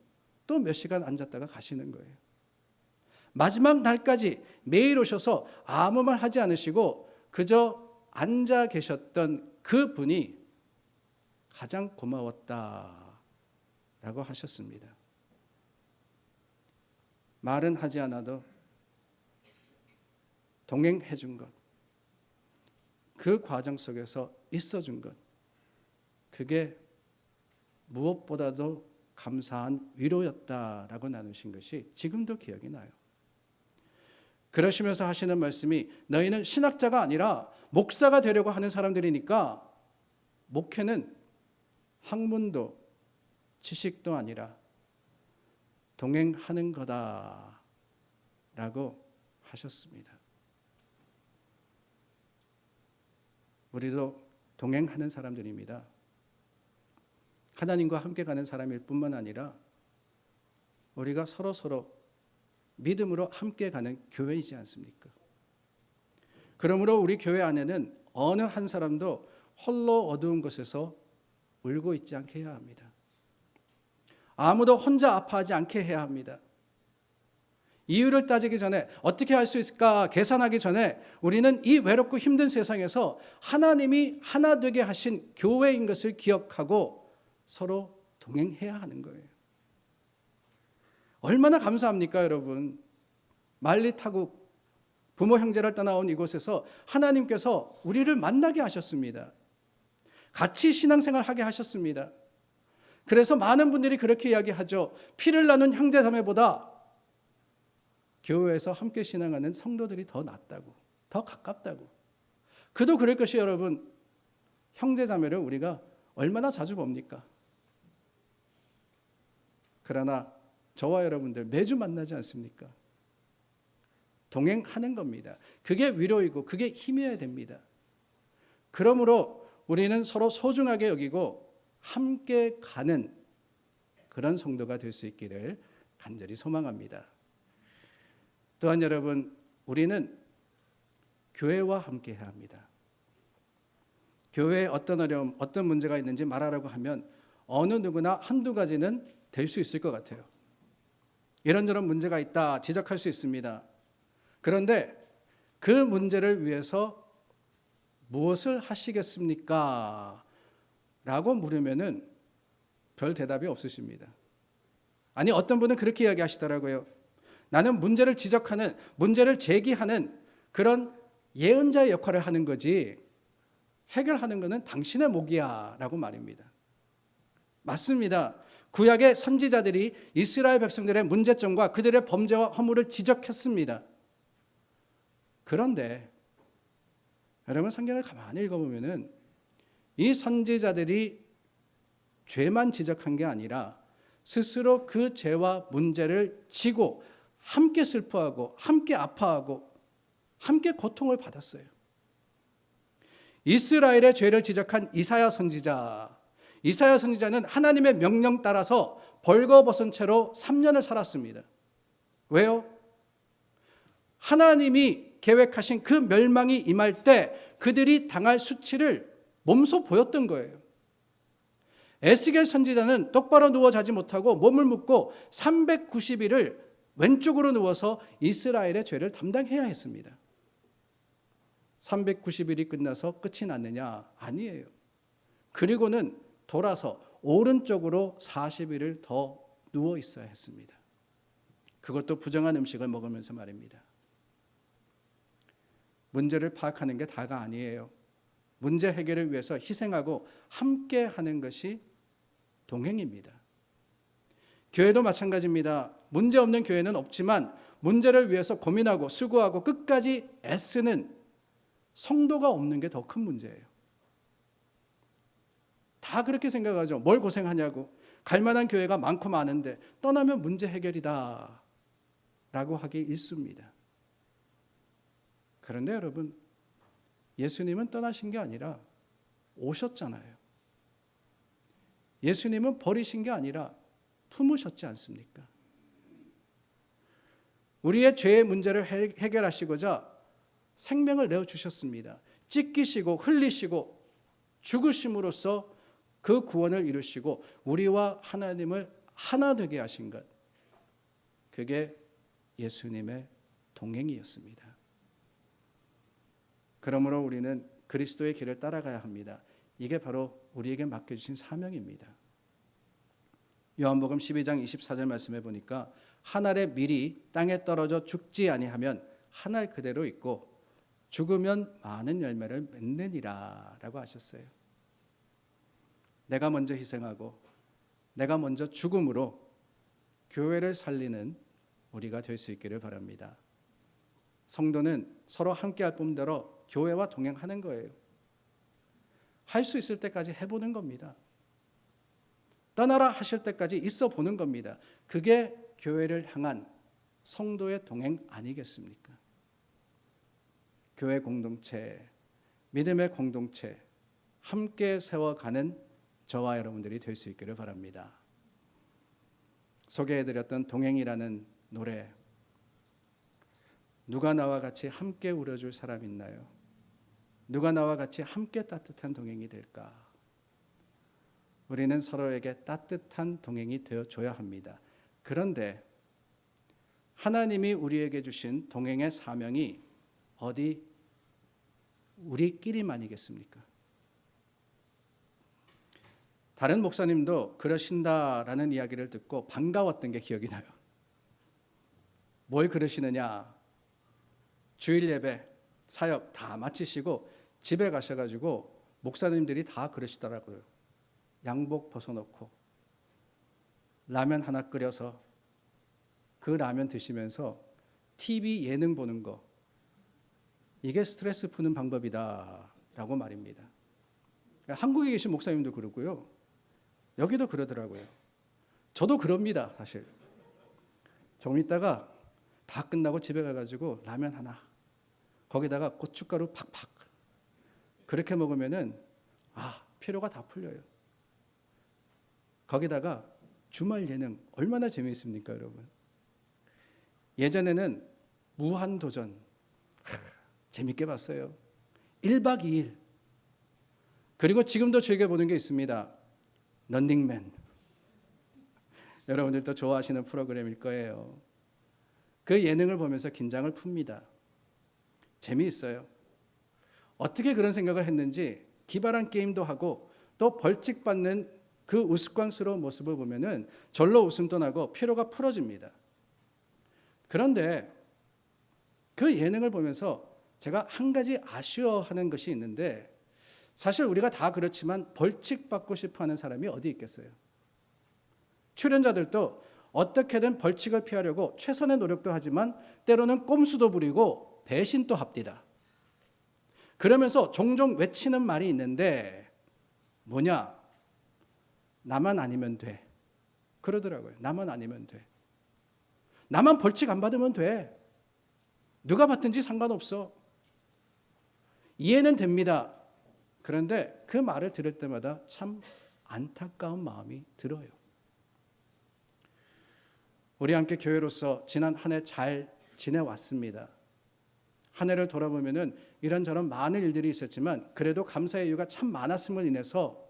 Speaker 1: 또 몇 시간 앉았다가 가시는 거예요. 마지막 날까지 매일 오셔서 아무 말 하지 않으시고 그저 앉아 계셨던 그 분이 가장 고마웠다라고 하셨습니다. 말은 하지 않아도 동행해 준 것, 그 과정 속에서 있어 준 것, 그게 무엇보다도 감사한 위로였다라고 나누신 것이 지금도 기억이 나요. 그러시면서 하시는 말씀이 너희는 신학자가 아니라 목사가 되려고 하는 사람들이니까 목회는 학문도 지식도 아니라 동행하는 거다라고 하셨습니다. 우리도 동행하는 사람들입니다. 하나님과 함께 가는 사람일 뿐만 아니라 우리가 서로 믿음으로 함께 가는 교회이지 않습니까? 그러므로 우리 교회 안에는 어느 한 사람도 홀로 어두운 곳에서 울고 있지 않게 해야 합니다. 아무도 혼자 아파하지 않게 해야 합니다. 이유를 따지기 전에 어떻게 할 수 있을까 계산하기 전에 우리는 이 외롭고 힘든 세상에서 하나님이 하나 되게 하신 교회인 것을 기억하고 서로 동행해야 하는 거예요. 얼마나 감사합니까, 여러분? 말리타국 부모 형제를 떠나온 이곳에서 하나님께서 우리를 만나게 하셨습니다. 같이 신앙생활 하게 하셨습니다. 그래서 많은 분들이 그렇게 이야기하죠. 피를 나눈 형제자매보다 교회에서 함께 신앙하는 성도들이 더 낫다고, 더 가깝다고. 그도 그럴 것이 여러분, 형제자매를 우리가 얼마나 자주 봅니까? 그러나 저와 여러분들 매주 만나지 않습니까? 동행하는 겁니다. 그게 위로이고 그게 힘이어야 됩니다. 그러므로 우리는 서로 소중하게 여기고 함께 가는 그런 성도가 될 수 있기를 간절히 소망합니다. 또한 여러분, 우리는 교회와 함께 해야 합니다. 교회에 어떤 어려움, 어떤 문제가 있는지 말하라고 하면 어느 누구나 한두 가지는 될 수 있을 것 같아요. 이런저런 문제가 있다 지적할 수 있습니다. 그런데 그 문제를 위해서 무엇을 하시겠습니까? 라고 물으면은 별 대답이 없으십니다. 아니, 어떤 분은 그렇게 이야기하시더라고요. 나는 문제를 지적하는, 문제를 제기하는 그런 예언자의 역할을 하는 거지 해결하는 것은 당신의 몫이야 라고 말입니다. 맞습니다. 구약의 선지자들이 이스라엘 백성들의 문제점과 그들의 범죄와 허물을 지적했습니다. 그런데 여러분, 성경을 가만히 읽어보면은 이 선지자들이 죄만 지적한 게 아니라 스스로 그 죄와 문제를 지고 함께 슬퍼하고 함께 아파하고 함께 고통을 받았어요. 이스라엘의 죄를 지적한 이사야 선지자는 하나님의 명령 따라서 벌거벗은 채로 3년을 살았습니다. 왜요? 하나님이 계획하신 그 멸망이 임할 때 그들이 당할 수치를 몸소 보였던 거예요. 에스겔 선지자는 똑바로 누워 자지 못하고 몸을 묶고 390일을 왼쪽으로 누워서 이스라엘의 죄를 담당해야 했습니다. 390일이 끝나서 끝이 났느냐? 아니에요. 그리고는 돌아서 오른쪽으로 40일을 더 누워 있어야 했습니다. 그것도 부정한 음식을 먹으면서 말입니다. 문제를 파악하는 게 다가 아니에요. 문제 해결을 위해서 희생하고 함께 하는 것이 동행입니다. 교회도 마찬가지입니다. 문제 없는 교회는 없지만 문제를 위해서 고민하고 수고하고 끝까지 애쓰는 성도가 없는 게 더 큰 문제예요. 다 그렇게 생각하죠. 뭘 고생하냐고. 갈 만한 교회가 많고 많은데 떠나면 문제 해결이다 라고 하기 일쑤입니다. 그런데 여러분, 예수님은 떠나신 게 아니라 오셨잖아요. 예수님은 버리신 게 아니라 품으셨지 않습니까? 우리의 죄의 문제를 해결하시고자 생명을 내어주셨습니다. 찢기시고 흘리시고 죽으심으로써 그 구원을 이루시고 우리와 하나님을 하나 되게 하신 것, 그게 예수님의 동행이었습니다. 그러므로 우리는 그리스도의 길을 따라가야 합니다. 이게 바로 우리에게 맡겨주신 사명입니다. 요한복음 12장 24절 말씀해 보니까 한 알의 밀이 땅에 떨어져 죽지 아니하면 한 알 그대로 있고 죽으면 많은 열매를 맺느니라 라고 하셨어요. 내가 먼저 희생하고 내가 먼저 죽음으로 교회를 살리는 우리가 될 수 있기를 바랍니다. 성도는 서로 함께할 뿐더러 교회와 동행하는 거예요. 할 수 있을 때까지 해보는 겁니다. 떠나라 하실 때까지 있어 보는 겁니다. 그게 교회를 향한 성도의 동행 아니겠습니까? 교회 공동체, 믿음의 공동체 함께 세워가는 저와 여러분들이 될 수 있기를 바랍니다. 소개해드렸던 동행이라는 노래, 누가 나와 같이 함께 울어줄 사람 있나요? 누가 나와 같이 함께 따뜻한 동행이 될까? 우리는 서로에게 따뜻한 동행이 되어줘야 합니다. 그런데 하나님이 우리에게 주신 동행의 사명이 어디 우리끼리만이겠습니까? 다른 목사님도 그러신다라는 이야기를 듣고 반가웠던 게 기억이 나요. 뭘 그러시느냐? 주일 예배, 사역 다 마치시고 집에 가셔가지고 목사님들이 다 그러시더라고요. 양복 벗어놓고 라면 하나 끓여서 그 라면 드시면서 TV 예능 보는 거, 이게 스트레스 푸는 방법이다라고 말입니다. 한국에 계신 목사님도 그러고요. 여기도 그러더라고요. 저도 그럽니다, 사실. 좀 있다가 다 끝나고 집에 가가지고 라면 하나, 거기다가 고춧가루 팍팍, 그렇게 먹으면은 피로가 다 풀려요. 거기다가 주말 예능 얼마나 재미있습니까, 여러분? 예전에는 무한도전 재밌게 봤어요. 1박 2일. 그리고 지금도 즐겨보는 게 있습니다. 런닝맨. 여러분들도 좋아하시는 프로그램일 거예요. 그 예능을 보면서 긴장을 풉니다. 재미있어요. 어떻게 그런 생각을 했는지 기발한 게임도 하고 또 벌칙 받는 그 우스꽝스러운 모습을 보면은 절로 웃음도 나고 피로가 풀어집니다. 그런데 그 예능을 보면서 제가 한 가지 아쉬워하는 것이 있는데, 사실 우리가 다 그렇지만 벌칙 받고 싶어하는 사람이 어디 있겠어요? 출연자들도 어떻게든 벌칙을 피하려고 최선의 노력도 하지만 때로는 꼼수도 부리고 배신도 합디다. 그러면서 종종 외치는 말이 있는데 뭐냐? 나만 아니면 돼. 그러더라고요. 나만 아니면 돼. 나만 벌칙 안 받으면 돼. 누가 받든지 상관없어. 이해는 됩니다. 그런데 그 말을 들을 때마다 참 안타까운 마음이 들어요. 우리 함께 교회로서 지난 한 해 잘 지내왔습니다. 한 해를 돌아보면은 이런저런 많은 일들이 있었지만 그래도 감사의 이유가 참 많았음을 인해서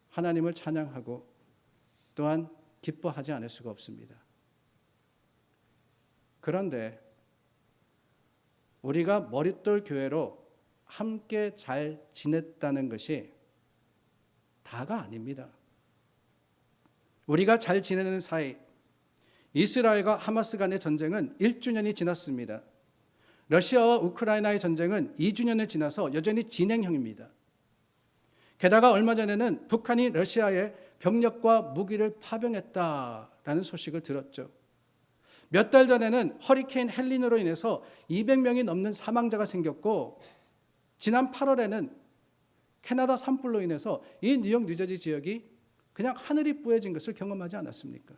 Speaker 1: 하나님을 찬양하고 또한 기뻐하지 않을 수가 없습니다. 그런데 우리가 머릿돌 교회로 함께 잘 지냈다는 것이 다가 아닙니다. 우리가 잘 지내는 사이, 이스라엘과 하마스 간의 전쟁은 1주년이 지났습니다. 러시아와 우크라이나의 전쟁은 2주년을 지나서 여전히 진행형입니다. 게다가 얼마 전에는 북한이 러시아에 병력과 무기를 파병했다라는 소식을 들었죠. 몇 달 전에는 허리케인 헬린으로 인해서 200명이 넘는 사망자가 생겼고, 지난 8월에는 캐나다 산불로 인해서 이 뉴욕, 뉴저지 지역이 그냥 하늘이 뿌얘진 것을 경험하지 않았습니까?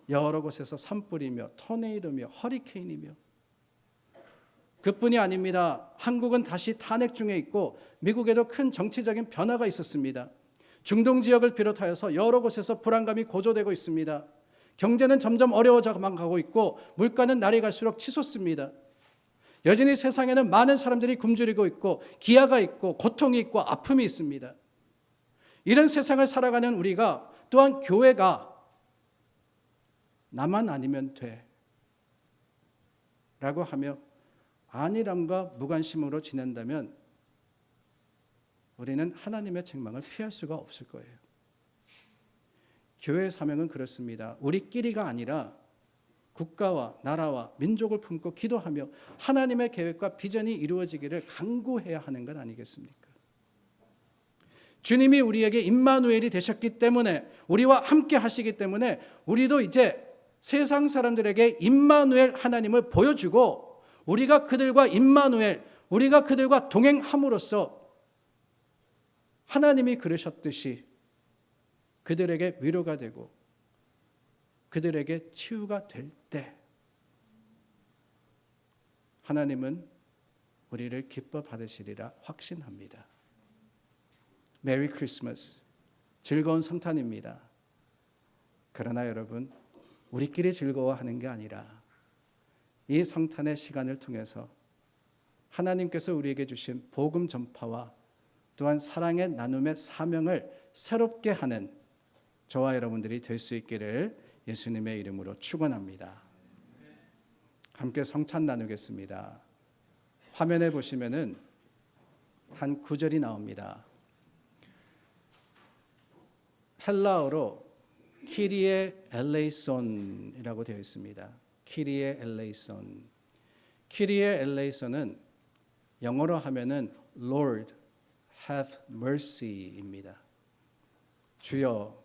Speaker 1: 여러 곳에서 산불이며 토네이도며 허리케인이며, 그뿐이 아닙니다. 한국은 다시 탄핵 중에 있고 미국에도 큰 정치적인 변화가 있었습니다. 중동 지역을 비롯하여서 여러 곳에서 불안감이 고조되고 있습니다. 경제는 점점 어려워져만 가고 있고 물가는 날이 갈수록 치솟습니다. 여전히 세상에는 많은 사람들이 굶주리고 있고 기아가 있고 고통이 있고 아픔이 있습니다. 이런 세상을 살아가는 우리가, 또한 교회가 나만 아니면 돼, 라고 하며 안일함과 무관심으로 지낸다면 우리는 하나님의 책망을 피할 수가 없을 거예요. 교회의 사명은 그렇습니다. 우리끼리가 아니라 국가와 나라와 민족을 품고 기도하며 하나님의 계획과 비전이 이루어지기를 간구해야 하는 것 아니겠습니까? 주님이 우리에게 임마누엘이 되셨기 때문에, 우리와 함께 하시기 때문에 우리도 이제 세상 사람들에게 임마누엘 하나님을 보여주고, 우리가 그들과 임마누엘, 우리가 그들과 동행함으로써 하나님이 그러셨듯이 그들에게 위로가 되고 그들에게 치유가 될 때 하나님은 우리를 기뻐 받으시리라 확신합니다. 메리 크리스마스, 즐거운 성탄입니다. 그러나 여러분, 우리끼리 즐거워하는 게 아니라 이 성탄의 시간을 통해서 하나님께서 우리에게 주신 복음 전파와 또한 사랑의 나눔의 사명을 새롭게 하는 저와 여러분들이 될 수 있기를 예수님의 이름으로 축원합니다. 함께 성찬 나누겠습니다. 화면에 보시면은 한 구절이 나옵니다. 헬라어로 키리에 엘레이손이라고 되어 있습니다. 키리에 엘레이손. 키리에 엘레이손은 영어로 하면은 Lord have mercy입니다. 주여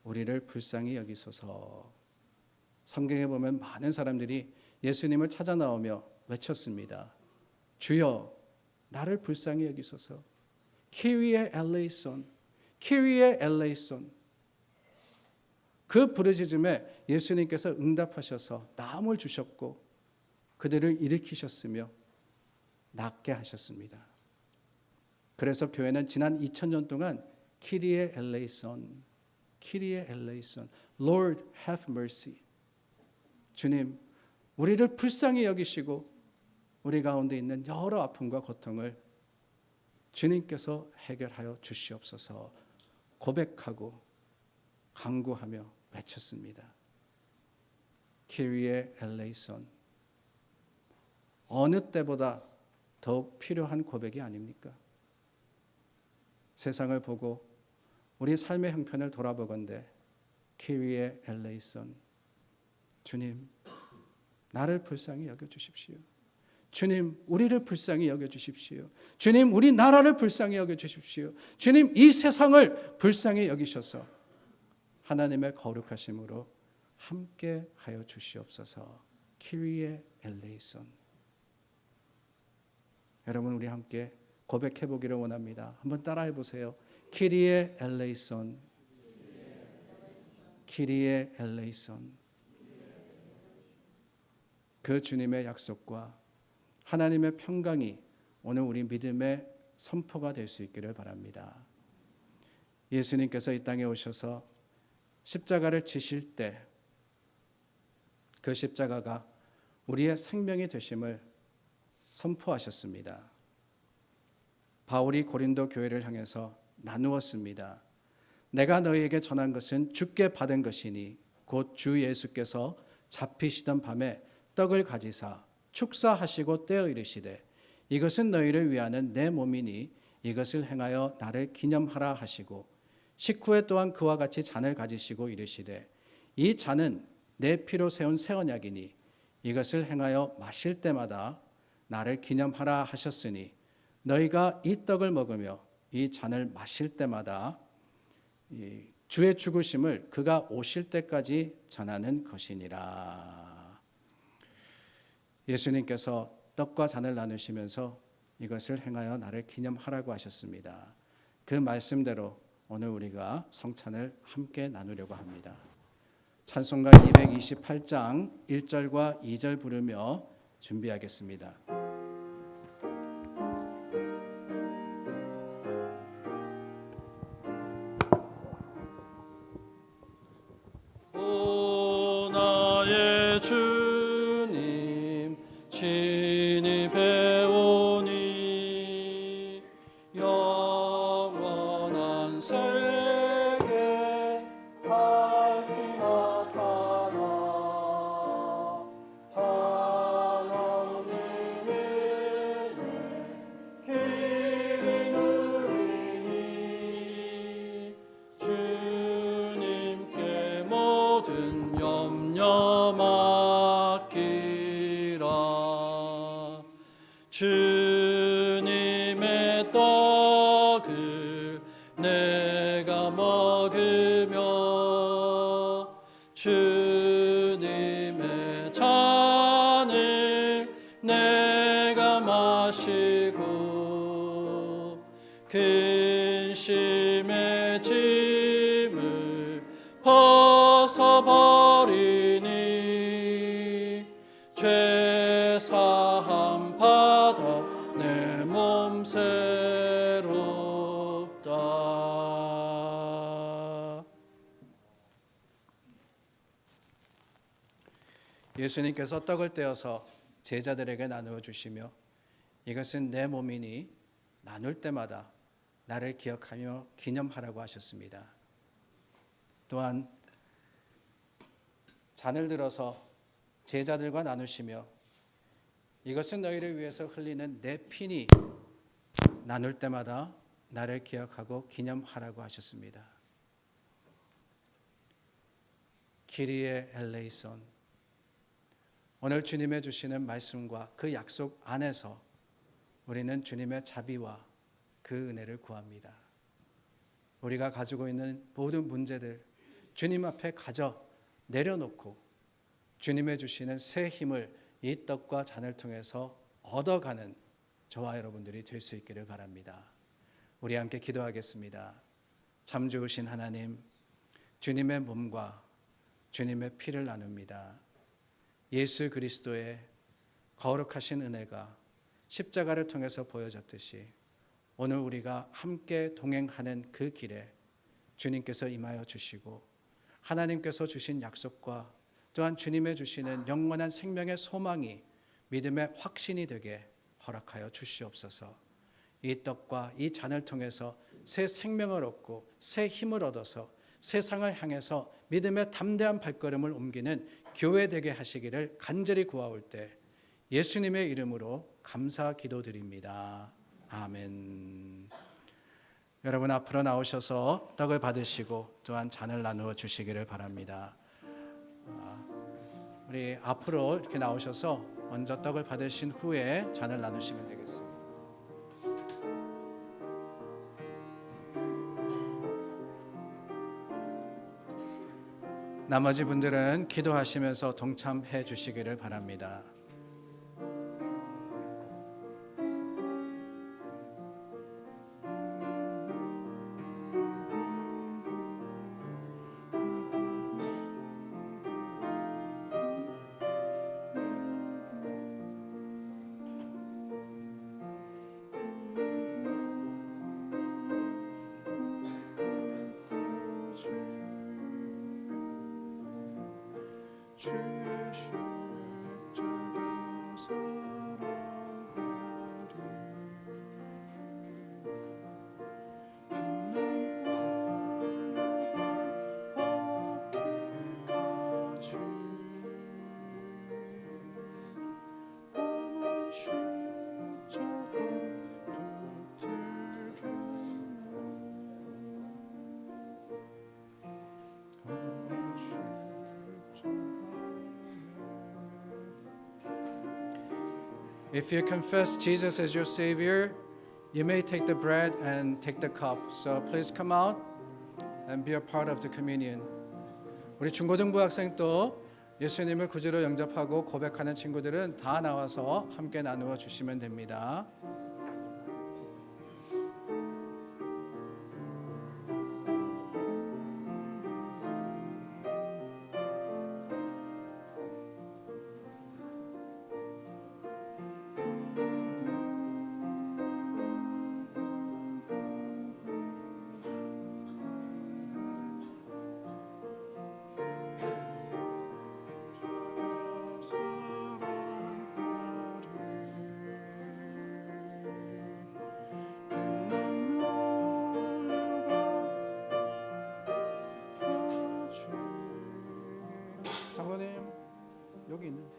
Speaker 1: 우리를 불쌍히 여기소서. 성경에 보면 많은 사람들이 예수님을 찾아 나오며 외쳤습니다. 주여 나를 불쌍히 여기소서. 키리에 엘레이손, 키리에 엘레이손. 그 부르짖음에 예수님께서 응답하셔서 나음을 주셨고 그들을 일으키셨으며 낫게 하셨습니다. 그래서 교회는 지난 2000년 동안 키리에 엘레이손, 키리에 엘레이손, Lord have mercy. 주님, 우리를 불쌍히 여기시고 우리 가운데 있는 여러 아픔과 고통을 주님께서 해결하여 주시옵소서 고백하고 간구하며 외쳤습니다. 키리에 엘레이손. 어느 때보다 더욱 필요한 고백이 아닙니까? 세상을 보고 우리 삶의 형편을 돌아보건대 키리에 엘레이손. 주님, 나를 불쌍히 여겨주십시오. 주님, 우리를 불쌍히 여겨주십시오. 주님, 우리 나라를 불쌍히 여겨주십시오. 주님, 이 세상을 불쌍히 여기셔서 하나님의 거룩하심으로 함께 하여 주시옵소서. 키리에 엘레이손. 여러분, 우리 함께 고백해 보기를 원합니다. 한번 따라해 보세요. 키리에 엘레이손, 키리에 엘레이손. 그 주님의 약속과 하나님의 평강이 오늘 우리 믿음의 선포가 될 수 있기를 바랍니다. 예수님께서 이 땅에 오셔서 십자가를 지실 때 그 십자가가 우리의 생명이 되심을 선포하셨습니다. 바울이 고린도 교회를 향해서 나누었습니다. 내가 너희에게 전한 것은 주께 받은 것이니 곧 주 예수께서 잡히시던 밤에 떡을 가지사 축사하시고 떼어 이르시되 이것은 너희를 위하는 내 몸이니 이것을 행하여 나를 기념하라 하시고 식후에 또한 그와 같이 잔을 가지시고 이르시되 이 잔은 내 피로 세운 새 언약이니 이것을 행하여 마실 때마다 나를 기념하라 하셨으니 너희가 이 떡을 먹으며 이 잔을 마실 때마다 주의 죽으심을 그가 오실 때까지 전하는 것이니라. 예수님께서 떡과 잔을 나누시면서 이것을 행하여 나를 기념하라고 하셨습니다. 그 말씀대로 오늘 우리가 성찬을 함께 나누려고 합니다. 찬송가 228장 1절과 2절 부르며 준비하겠습니다.
Speaker 3: 오 나의 주님 친히 배우니 영원한 세계 밝히 나타나 하나님의 근심의 짐을 벗어버리니 죄 사함 받아 내 몸 새롭다.
Speaker 1: 예수님께서 떡을 떼어서 제자들에게 나누어 주시며 이것은 내 몸이니 나눌 때마다 나를 기억하며 기념하라고 하셨습니다. 또한 잔을 들어서 제자들과 나누시며 이것은 너희를 위해서 흘리는 내 피니 나눌 때마다 나를 기억하고 기념하라고 하셨습니다. 키리에 엘레이손, 오늘 주님의 주시는 말씀과 그 약속 안에서 우리는 주님의 자비와 그 은혜를 구합니다. 우리가 가지고 있는 모든 문제들 주님 앞에 가져 내려놓고 주님의 주시는 새 힘을 이 떡과 잔을 통해서 얻어가는 저와 여러분들이 될 수 있기를 바랍니다. 우리 함께 기도하겠습니다. 참 좋으신 하나님, 주님의 몸과 주님의 피를 나눕니다. 예수 그리스도의 거룩하신 은혜가 십자가를 통해서 보여졌듯이 오늘 우리가 함께 동행하는 그 길에 주님께서 임하여 주시고 하나님께서 주신 약속과 또한 주님의 주시는 영원한 생명의 소망이 믿음의 확신이 되게 허락하여 주시옵소서. 이 떡과 이 잔을 통해서 새 생명을 얻고 새 힘을 얻어서 세상을 향해서 믿음의 담대한 발걸음을 옮기는 교회 되게 하시기를 간절히 구하올 때 예수님의 이름으로 감사 기도드립니다. 아멘. 여러분 앞으로 나오셔서 떡을 받으시고 또한 잔을 나누어 주시기를 바랍니다. 우리 앞으로 이렇게 나오셔서 먼저 떡을 받으신 후에 잔을 나누시면 되겠습니다. 나머지 분들은 기도하시면서 동참해 주시기를 바랍니다. If you confess Jesus as your Savior, you may take the bread and take the cup. So please come out and be a part of the communion. 우리 중고등부 학생도 예수님을 구주로 영접하고 고백하는 친구들은 다 나와서 함께 나누어 주시면 됩니다. 장로님 여기 있는데.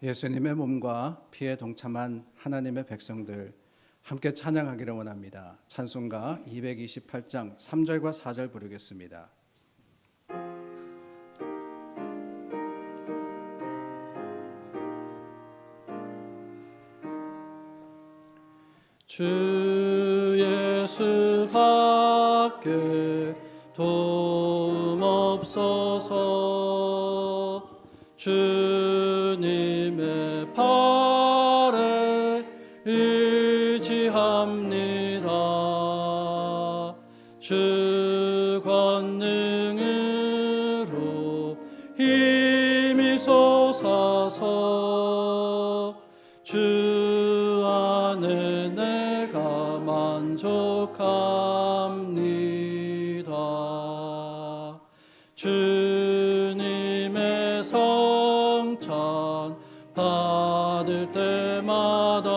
Speaker 1: 예수님의 몸과 피에 동참한 하나님의 백성들 함께 찬양하기를 원합니다. 찬송가 228장 3절과 4절 부르겠습니다.
Speaker 3: 주 예수 밖에 도움 없어서 주님의 팔에 의지합니다. 주 권능으로 힘이 솟아서 주 안에 내가 만족합니다. 주님의 성찬 받을 때마다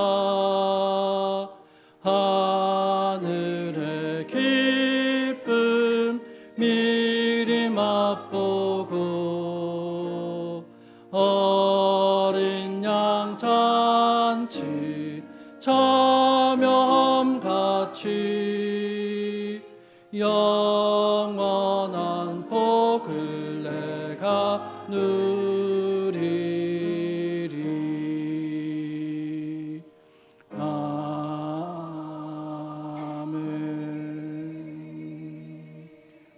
Speaker 3: 하늘의 기쁨 미리 맛보고 어린 양 잔치 참여함 같이 영원한 복을 내가 누리리. 아멘.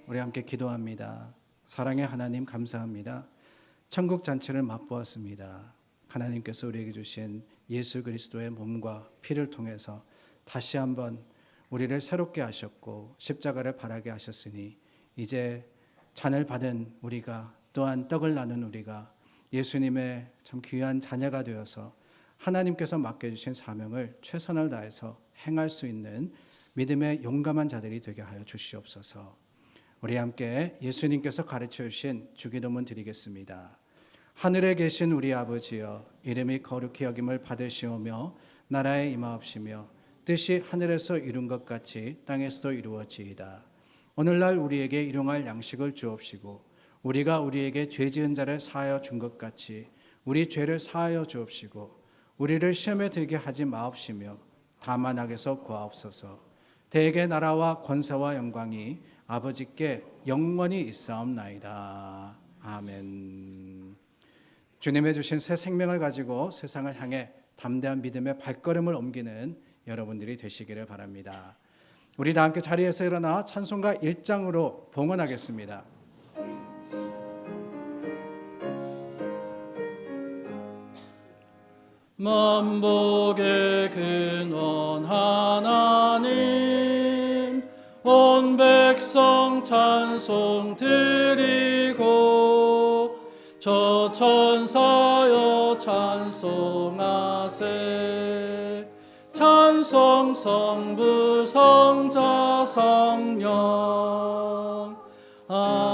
Speaker 1: 우리 함께 기도합니다. 사랑의 하나님 감사합니다. 천국 잔치를 맛보았습니다. 하나님께서 우리에게 주신 예수 그리스도의 몸과 피를 통해서 다시 한번 우리를 새롭게 하셨고 십자가를 바라게 하셨으니 이제 잔을 받은 우리가 또한 떡을 나눈 우리가 예수님의 참 귀한 자녀가 되어서 하나님께서 맡겨주신 사명을 최선을 다해서 행할 수 있는 믿음의 용감한 자들이 되게 하여 주시옵소서. 우리 함께 예수님께서 가르쳐 주신 주기도문 드리겠습니다. 하늘에 계신 우리 아버지여, 이름이 거룩히 여김을 받으시오며 나라에 임하옵시며 뜻이 하늘에서 이룬 것 같이 땅에서도 이루어지이다. 오늘날 우리에게 일용할 양식을 주옵시고 우리가 우리에게 죄 지은 자를 사하여 준 것 같이 우리 죄를 사하여 주옵시고 우리를 시험에 들게 하지 마옵시며 다만 악에서 구하옵소서. 대개 나라와 권세와 영광이 아버지께 영원히 있사옵나이다. 아멘. 주님의 주신 새 생명을 가지고 세상을 향해 담대한 믿음의 발걸음을 옮기는 여러분들이 되시기를 바랍니다. 우리 다 함께 자리에서 일어나 찬송가 1장으로 봉헌하겠습니다.
Speaker 3: 만복의 근원 하나님, 온 백성 찬송 드리고 저 천사여 찬송하세. 찬송 성부 성자 성령. 아멘.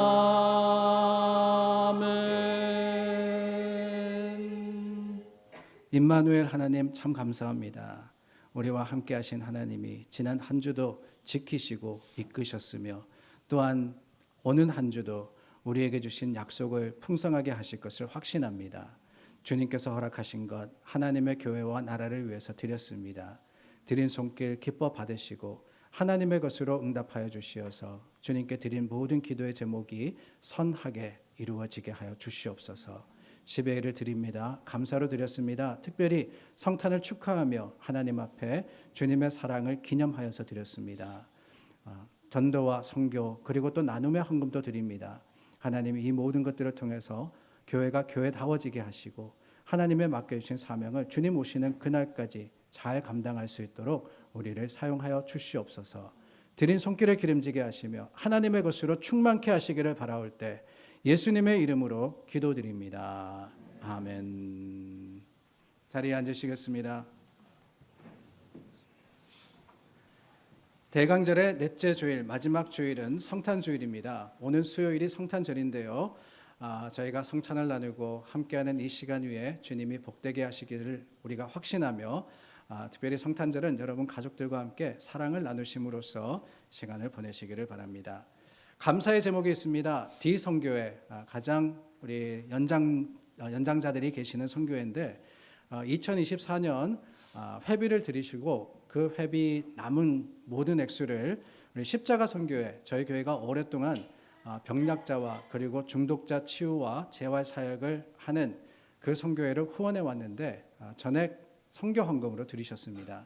Speaker 1: 임마누엘 하나님 참 감사합니다. 우리와 함께 하신 하나님이 지난 한 주도 지키시고 이끄셨으며 또한 오는 한 주도 우리에게 주신 약속을 풍성하게 하실 것을 확신합니다. 주님께서 허락하신 것 하나님의 교회와 나라를 위해서 드렸습니다. 드린 손길 기뻐 받으시고 하나님의 것으로 응답하여 주시어서 주님께 드린 모든 기도의 제목이 선하게 이루어지게 하여 주시옵소서. 10회를 드립니다. 감사로 드렸습니다. 특별히 성탄을 축하하며 하나님 앞에 주님의 사랑을 기념하여서 드렸습니다. 전도와 선교 그리고 또 나눔의 헌금도 드립니다. 하나님이 이 모든 것들을 통해서 교회가 교회다워지게 하시고 하나님의 맡겨주신 사명을 주님 오시는 그날까지 잘 감당할 수 있도록 우리를 사용하여 주시옵소서. 드린 손길을 기름지게 하시며 하나님의 것으로 충만케 하시기를 바라올 때 예수님의 이름으로 기도드립니다. 아멘. 자리에 앉으시겠습니다. 대강절의 넷째 주일, 마지막 주일은 성탄주일입니다. 오늘 수요일이 성탄절인데요. 저희가 성찬을 나누고 함께하는 이 시간 위에 주님이 복되게 하시기를 우리가 확신하며 특별히 성탄절은 여러분 가족들과 함께 사랑을 나누심으로써 시간을 보내시기를 바랍니다. 감사의 제목이 있습니다. D 선교회, 가장 우리 연장자들이 계시는 선교회인데 2024년 회비를 드리시고 그 회비 남은 모든 액수를 우리 십자가 선교회, 저희 교회가 오랫동안 병약자와 그리고 중독자 치유와 재활 사역을 하는 그 선교회를 후원해 왔는데 전액 선교 헌금으로 드리셨습니다.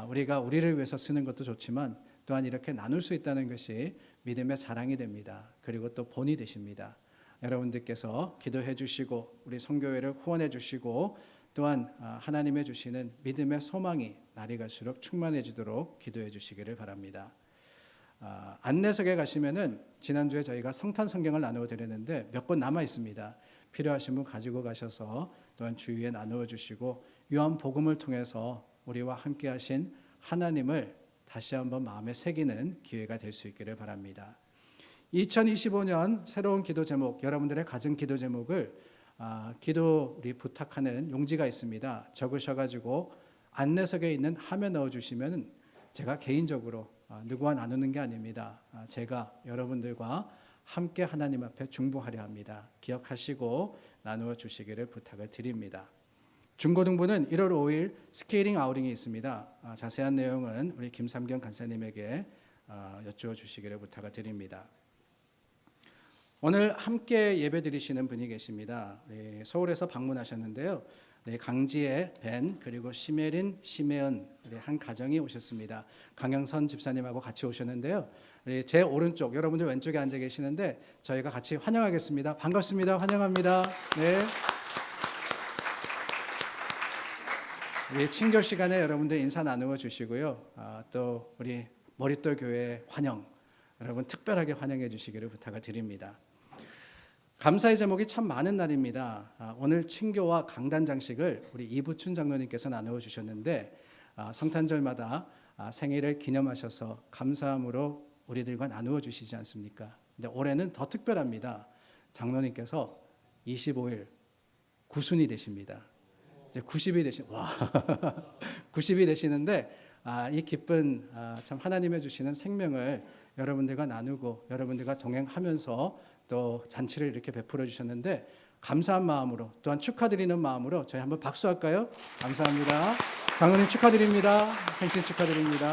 Speaker 1: 우리가 우리를 위해서 쓰는 것도 좋지만 또한 이렇게 나눌 수 있다는 것이 믿음의 자랑이 됩니다. 그리고 또 본이 되십니다. 여러분들께서 기도해 주시고 우리 선교회를 후원해 주시고 또한 하나님의 주시는 믿음의 소망이 날이 갈수록 충만해지도록 기도해 주시기를 바랍니다. 안내석에 가시면은 지난주에 저희가 성탄 성경을 나누어 드렸는데 몇 권 남아 있습니다. 필요하신 분 가지고 가셔서 또한 주위에 나누어 주시고 요한 복음을 통해서 우리와 함께 하신 하나님을 다시 한번 마음에 새기는 기회가 될 수 있기를 바랍니다. 2025년 새로운 기도 제목, 여러분들의 가진 기도 제목을 기도 우리 부탁하는 용지가 있습니다. 적으셔가지고 안내석에 있는 함에 넣어주시면 제가 개인적으로 누구와 나누는 게 아닙니다. 제가 여러분들과 함께 하나님 앞에 중보하려 합니다. 기억하시고 나누어 주시기를 부탁을 드립니다. 중고등부는 1월 5일 스케일링 아우링이 있습니다. 자세한 내용은 우리 김삼경 간사님에게 여쭈어 주시기를 부탁을 드립니다. 오늘 함께 예배 드리시는 분이 계십니다. 서울에서 방문하셨는데요. 강지의 벤 그리고 시메린, 시메은 한 가정이 오셨습니다. 강영선 집사님하고 같이 오셨는데요. 제 오른쪽, 여러분들 왼쪽에 앉아 계시는데 저희가 같이 환영하겠습니다. 반갑습니다. 환영합니다. 네. 우리 친교 시간에 여러분들 인사 나누어 주시고요. 또 우리 머릿돌 교회 환영, 여러분 특별하게 환영해 주시기를 부탁을 드립니다. 감사의 제목이 참 많은 날입니다. 오늘 친교와 강단 장식을 우리 이부춘 장로님께서 나누어 주셨는데 성탄절마다 생일을 기념하셔서 감사함으로 우리들과 나누어 주시지 않습니까? 근데 올해는 더 특별합니다. 장로님께서 25일 구순이 되십니다. 이제 90이 되신 90이 되시는데 이 기쁜 참 하나님의 주시는 생명을 여러분들과 나누고 여러분들과 동행하면서 또 잔치를 이렇게 베풀어 주셨는데 감사한 마음으로 또한 축하드리는 마음으로 저희 한번 박수할까요? 감사합니다. 장로님 축하드립니다. 생신 축하드립니다.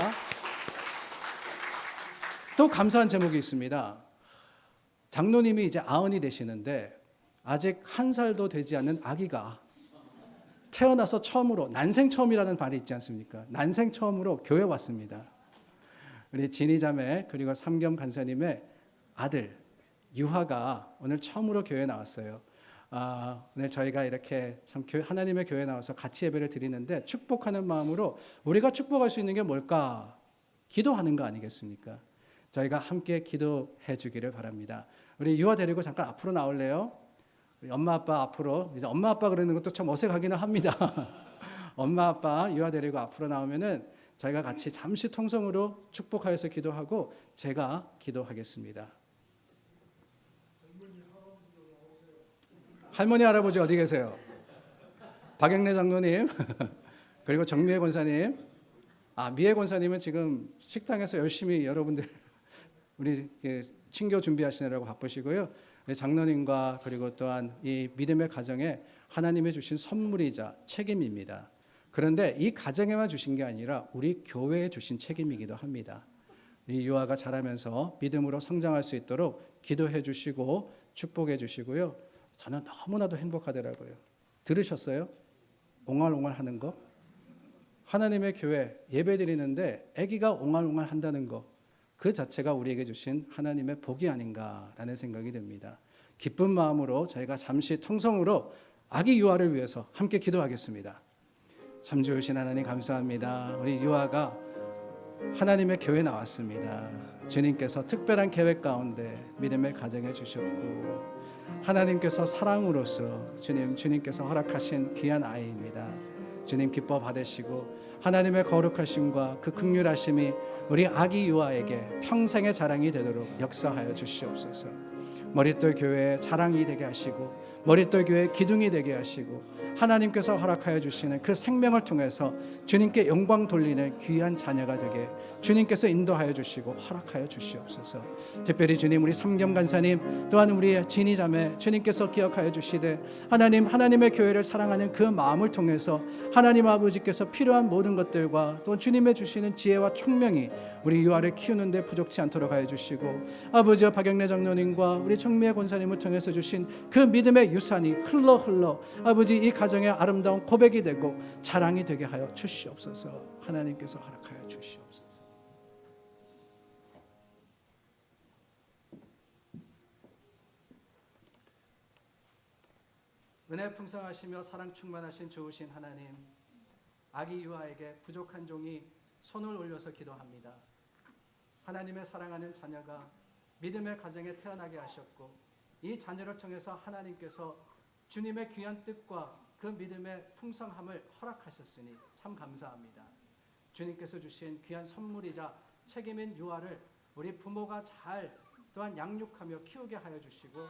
Speaker 1: 또 감사한 제목이 있습니다. 장로님이 이제 90이 되시는데 아직 1살도 되지 않는 아기가 태어나서 처음으로 난생 처음이라는 말이 있지 않습니까? 난생 처음으로 교회 왔습니다. 우리 진희자매 그리고 삼겸 간사님의 아들 유하가 오늘 처음으로 교회 나왔어요. 오늘 저희가 이렇게 참 하나님의 교회 나와서 같이 예배를 드리는데 축복하는 마음으로 우리가 축복할 수 있는 게 뭘까? 기도하는 거 아니겠습니까? 저희가 함께 기도해 주기를 바랍니다. 우리 유아 데리고 잠깐 앞으로 나올래요? 우리 엄마 아빠 앞으로, 이제 엄마 아빠 그러는 것도 참 어색하기는 합니다. 엄마 아빠 유아 데리고 앞으로 나오면은 저희가 같이 잠시 통성으로 축복하여서 기도하고 제가 기도하겠습니다. 할머니 할아버지 어디 계세요? 박영래 장로님 그리고 정미애 권사님. 미애 권사님은 지금 식당에서 열심히 여러분들 우리 친교 준비하시느라고 바쁘시고요. 장로님과 그리고 또한 이 믿음의 가정에 하나님이 주신 선물이자 책임입니다. 그런데 이 가정에만 주신 게 아니라 우리 교회에 주신 책임이기도 합니다. 이 유아가 자라면서 믿음으로 성장할 수 있도록 기도해 주시고 축복해 주시고요. 저는 너무나도 행복하더라고요. 들으셨어요? 옹알옹알 하는 거? 하나님의 교회 예배 드리는데 아기가 옹알옹알 한다는 거, 그 자체가 우리에게 주신 하나님의 복이 아닌가라는 생각이 듭니다. 기쁜 마음으로 저희가 잠시 통성으로 아기 유아를 위해서 함께 기도하겠습니다. 참 좋으신 하나님 감사합니다. 우리 유아가 하나님의 교회에 나왔습니다. 주님께서 특별한 계획 가운데 믿음의 가정에 주셨고 하나님께서 사랑으로서 주님께서 허락하신 귀한 아이입니다. 주님 기뻐 받으시고 하나님의 거룩하심과 그 긍휼하심이 우리 아기 유아에게 평생의 자랑이 되도록 역사하여 주시옵소서. 머릿돌 교회의 자랑이 되게 하시고 머릿돌 교회의 기둥이 되게 하시고 하나님께서 허락하여 주시는 그 생명을 통해서 주님께 영광 돌리는 귀한 자녀가 되게 주님께서 인도하여 주시고 허락하여 주시옵소서. 특별히 주님 우리 삼겸 간사님 또한 우리 진희 자매 주님께서 기억하여 주시되 하나님의 교회를 사랑하는 그 마음을 통해서 하나님 아버지께서 필요한 모든 것들과 또 주님의 주시는 지혜와 총명이 우리 유아를 키우는데 부족치 않도록 하여 주시고 아버지와 박영래 장로님과 우리 청미애 권사님을 통해서 주신 그 믿음의 유산이 흘러 아버지 이 가정의 아름다운 고백이 되고 자랑이 되게 하여 주시옵소서. 하나님께서 허락하여 주시옵소서. 은혜 풍성하시며 사랑 충만하신 좋으신 하나님, 아기 유아에게 부족한 종이 손을 올려서 기도합니다. 하나님의 사랑하는 자녀가 믿음의 가정에 태어나게 하셨고 이 자녀를 통해서 하나님께서 주님의 귀한 뜻과 그 믿음의 풍성함을 허락하셨으니 참 감사합니다. 주님께서 주신 귀한 선물이자 책임인 유아를 우리 부모가 잘 또한 양육하며 키우게 하여 주시고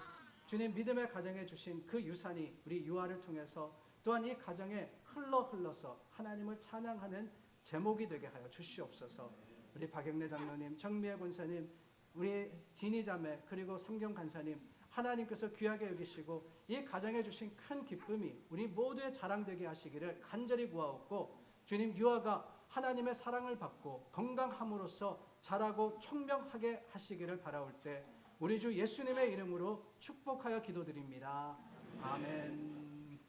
Speaker 1: 주님 믿음의 가정에 주신 그 유산이 우리 유아를 통해서 또한 이 가정에 흘러서 하나님을 찬양하는 제목이 되게 하여 주시옵소서. 우리 박영래 장로님, 정미애 권사님, 우리 진희 자매 그리고 삼경 간사님 하나님께서 귀하게 여기시고 이 가정에 주신 큰 기쁨이 우리 모두의 자랑되게 하시기를 간절히 구하옵고 주님 유아가 하나님의 사랑을 받고 건강함으로써 자라고 총명하게 하시기를 바라올 때 우리 주 예수님의 이름으로 축복하여 기도드립니다. 아멘.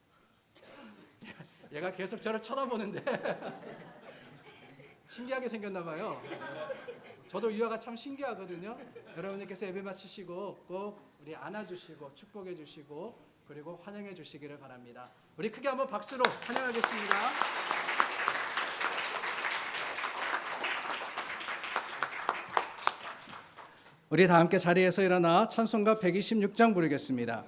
Speaker 1: 얘가 계속 저를 쳐다보는데 신기하게 생겼나 봐요. 저도 유아가 참 신기하거든요. 여러분들께서 예배 마치시고 꼭 우리 안아주시고 축복해 주시고 그리고 환영해 주시기를 바랍니다. 우리 크게 한번 박수로 환영하겠습니다. 우리 다 함께 자리에서 일어나 찬송가 126장 부르겠습니다.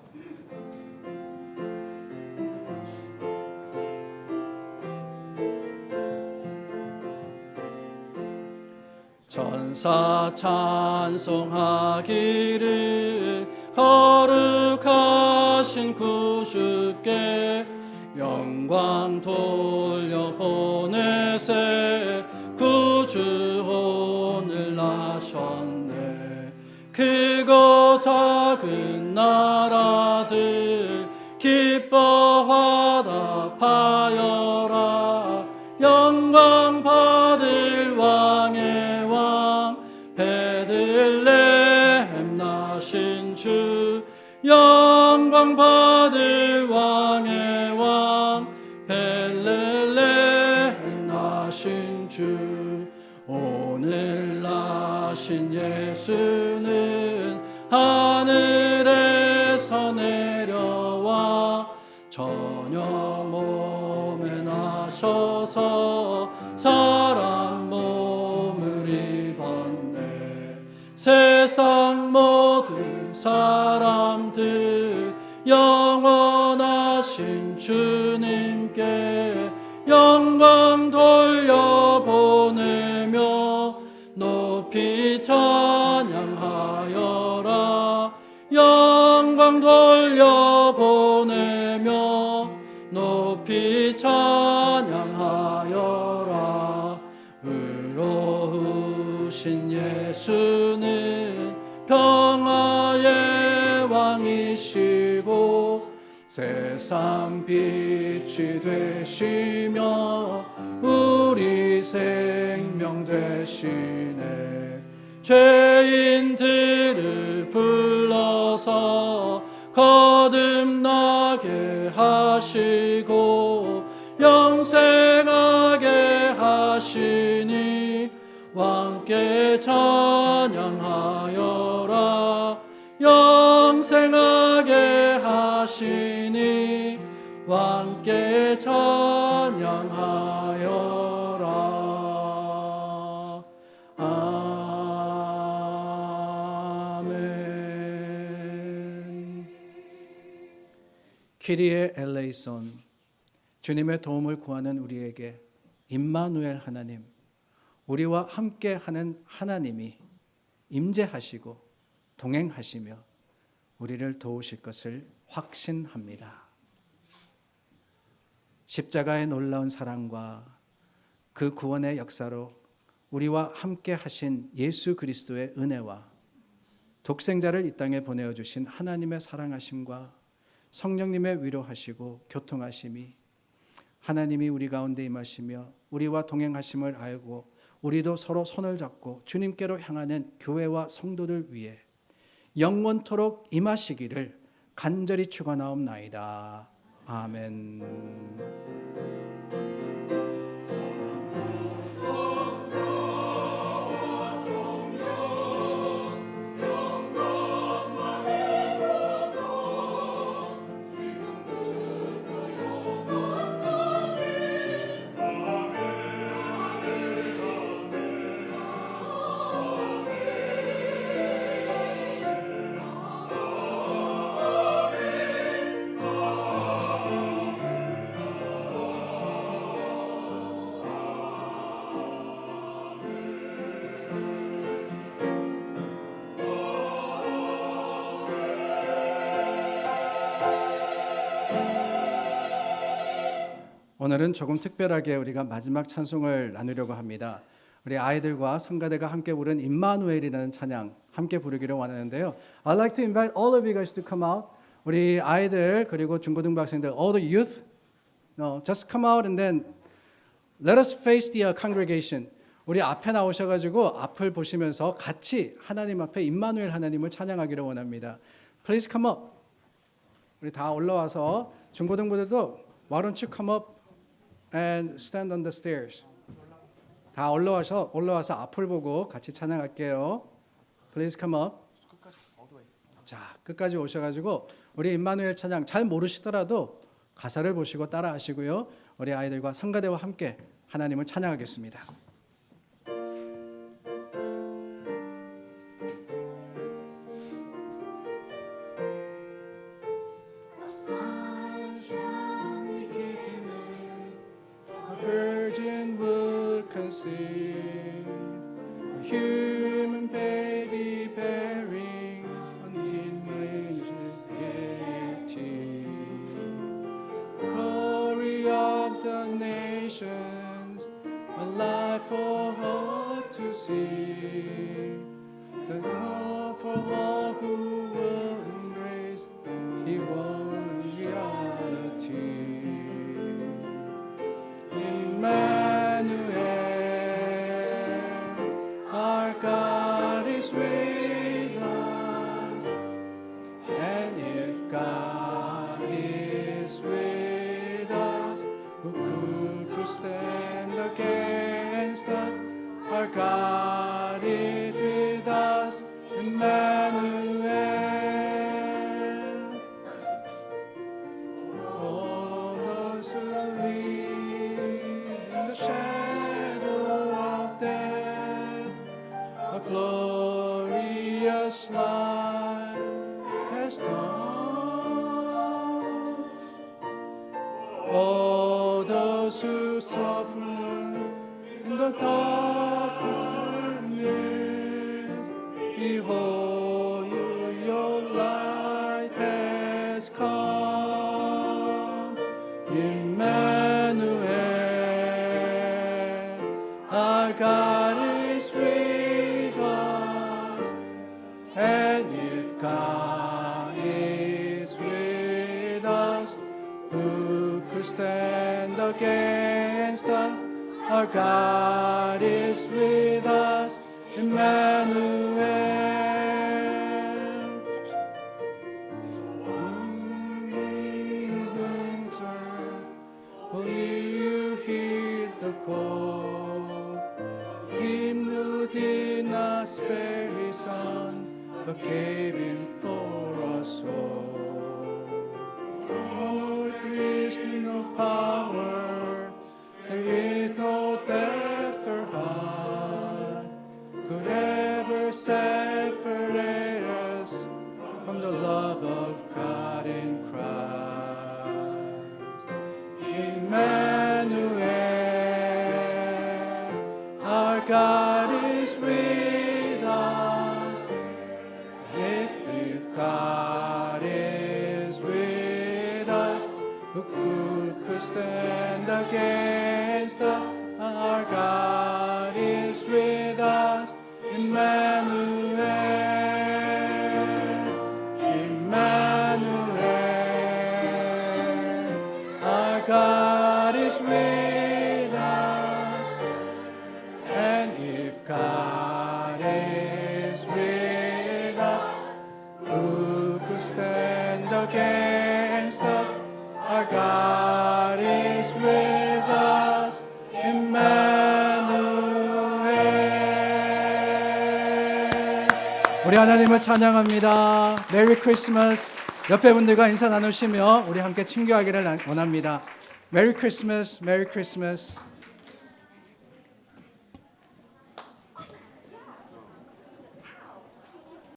Speaker 3: 천사 찬송하기를 거룩하신 구주께 영광 돌려보내세 구주 오늘 나셨네. 크고 작은 나라들 기뻐하다 파여라. 영광 받을 왕의 왕 베들레헴 나신 주. 영광 받을 왕의 왕 베들레헴 나신 주. 오늘 나신 예수는 하늘에서 내려와 저녁 몸에 나셔서 사람 몸을 입었네. 세상 모든 사람들 영원하신 주님께 영광 돌려보내며 높이 찬양하여라. 영광 돌려보내며 높이 찬양하여라. 의로우신 예수는 평화의 왕이시고 세상 빛이 되시며 우리 생명 되시네. 죄인들을 불러서 거듭나게 하시고 영생하게 하시니 왕께 찬양하여라. 영생하게 하시니 왕께 찬양하여라. 아멘.
Speaker 1: 키리에 엘레이손, 주님의 도움을 구하는 우리에게 임마누엘 하나님, 우리와 함께하는 하나님이 임재하시고 동행하시며 우리를 도우실 것을 확신합니다. 십자가의 놀라운 사랑과 그 구원의 역사로 우리와 함께하신 예수 그리스도의 은혜와 독생자를 이 땅에 보내어 주신 하나님의 사랑하심과 성령님의 위로하시고 교통하심이 하나님이 우리 가운데 임하시며 우리와 동행하심을 알고 우리도 서로 손을 잡고 주님께로 향하는 교회와 성도들 위해 영원토록 임하시기를 간절히 축원하옵나이다. 아멘. 오늘은 조금 특별하게 우리가 마지막 찬송을 나누려고 합니다. 우리 아이들과 성가대가 함께 부른 임마누엘이라는 찬양 함께 부르기를 원하는데요. I'd like to invite all of you guys to come out. 우리 아이들 그리고 중고등부 학생들, all the youth, just come out and then let us face the congregation. 우리 앞에 나오셔가지고 앞을 보시면서 같이 하나님 앞에 임마누엘 하나님을 찬양하기를 원합니다. Please come up. 우리 다 올라와서 중고등부들도 Why don't you come up and stand on the stairs. 다 올라와서 앞을 보고 같이 찬양할게요. Please come up. 자, 끝까지 오셔가지고 우리 임마누엘 찬양 잘 모르시더라도 가사를 보시고 따라하시고요. 우리 아이들과 성가대와 함께 하나님을 찬양하겠습니다. virgin would conceive, a human baby bearing untimely deity. Glory of the nations, a light for all to see. The hope for all who will embrace the one reality. Emmanuel, our God is with us, and if God is with us, who could stand against us? Our God is with us, Emmanuel. All those who live in the shadow of death, a glorious light has dawned. All those who suffer in the darkness, behold, your light has come. Emmanuel, our God is with us, and if God is with us, who could stand against us? Our God is with us, Emmanuel. Will you hear the call? Him who did not spare his son, but gave him for us all. Oh, there is no power, there is no death or height could ever separate us from the love of God in Christ. Emmanuel, our God is with us. If God is with us, who could stand against us? Our God is with us, Emmanuel. Emmanuel, our God is with us. And if God is with us, who could stand against us? Our God is with us, Emmanuel. 우리 하나님을 찬양합니다. 메리 크리스마스. 옆에 분들과 인사 나누시며 우리 함께 친교하기를 원합니다. 메리 크리스마스, 메리 크리스마스.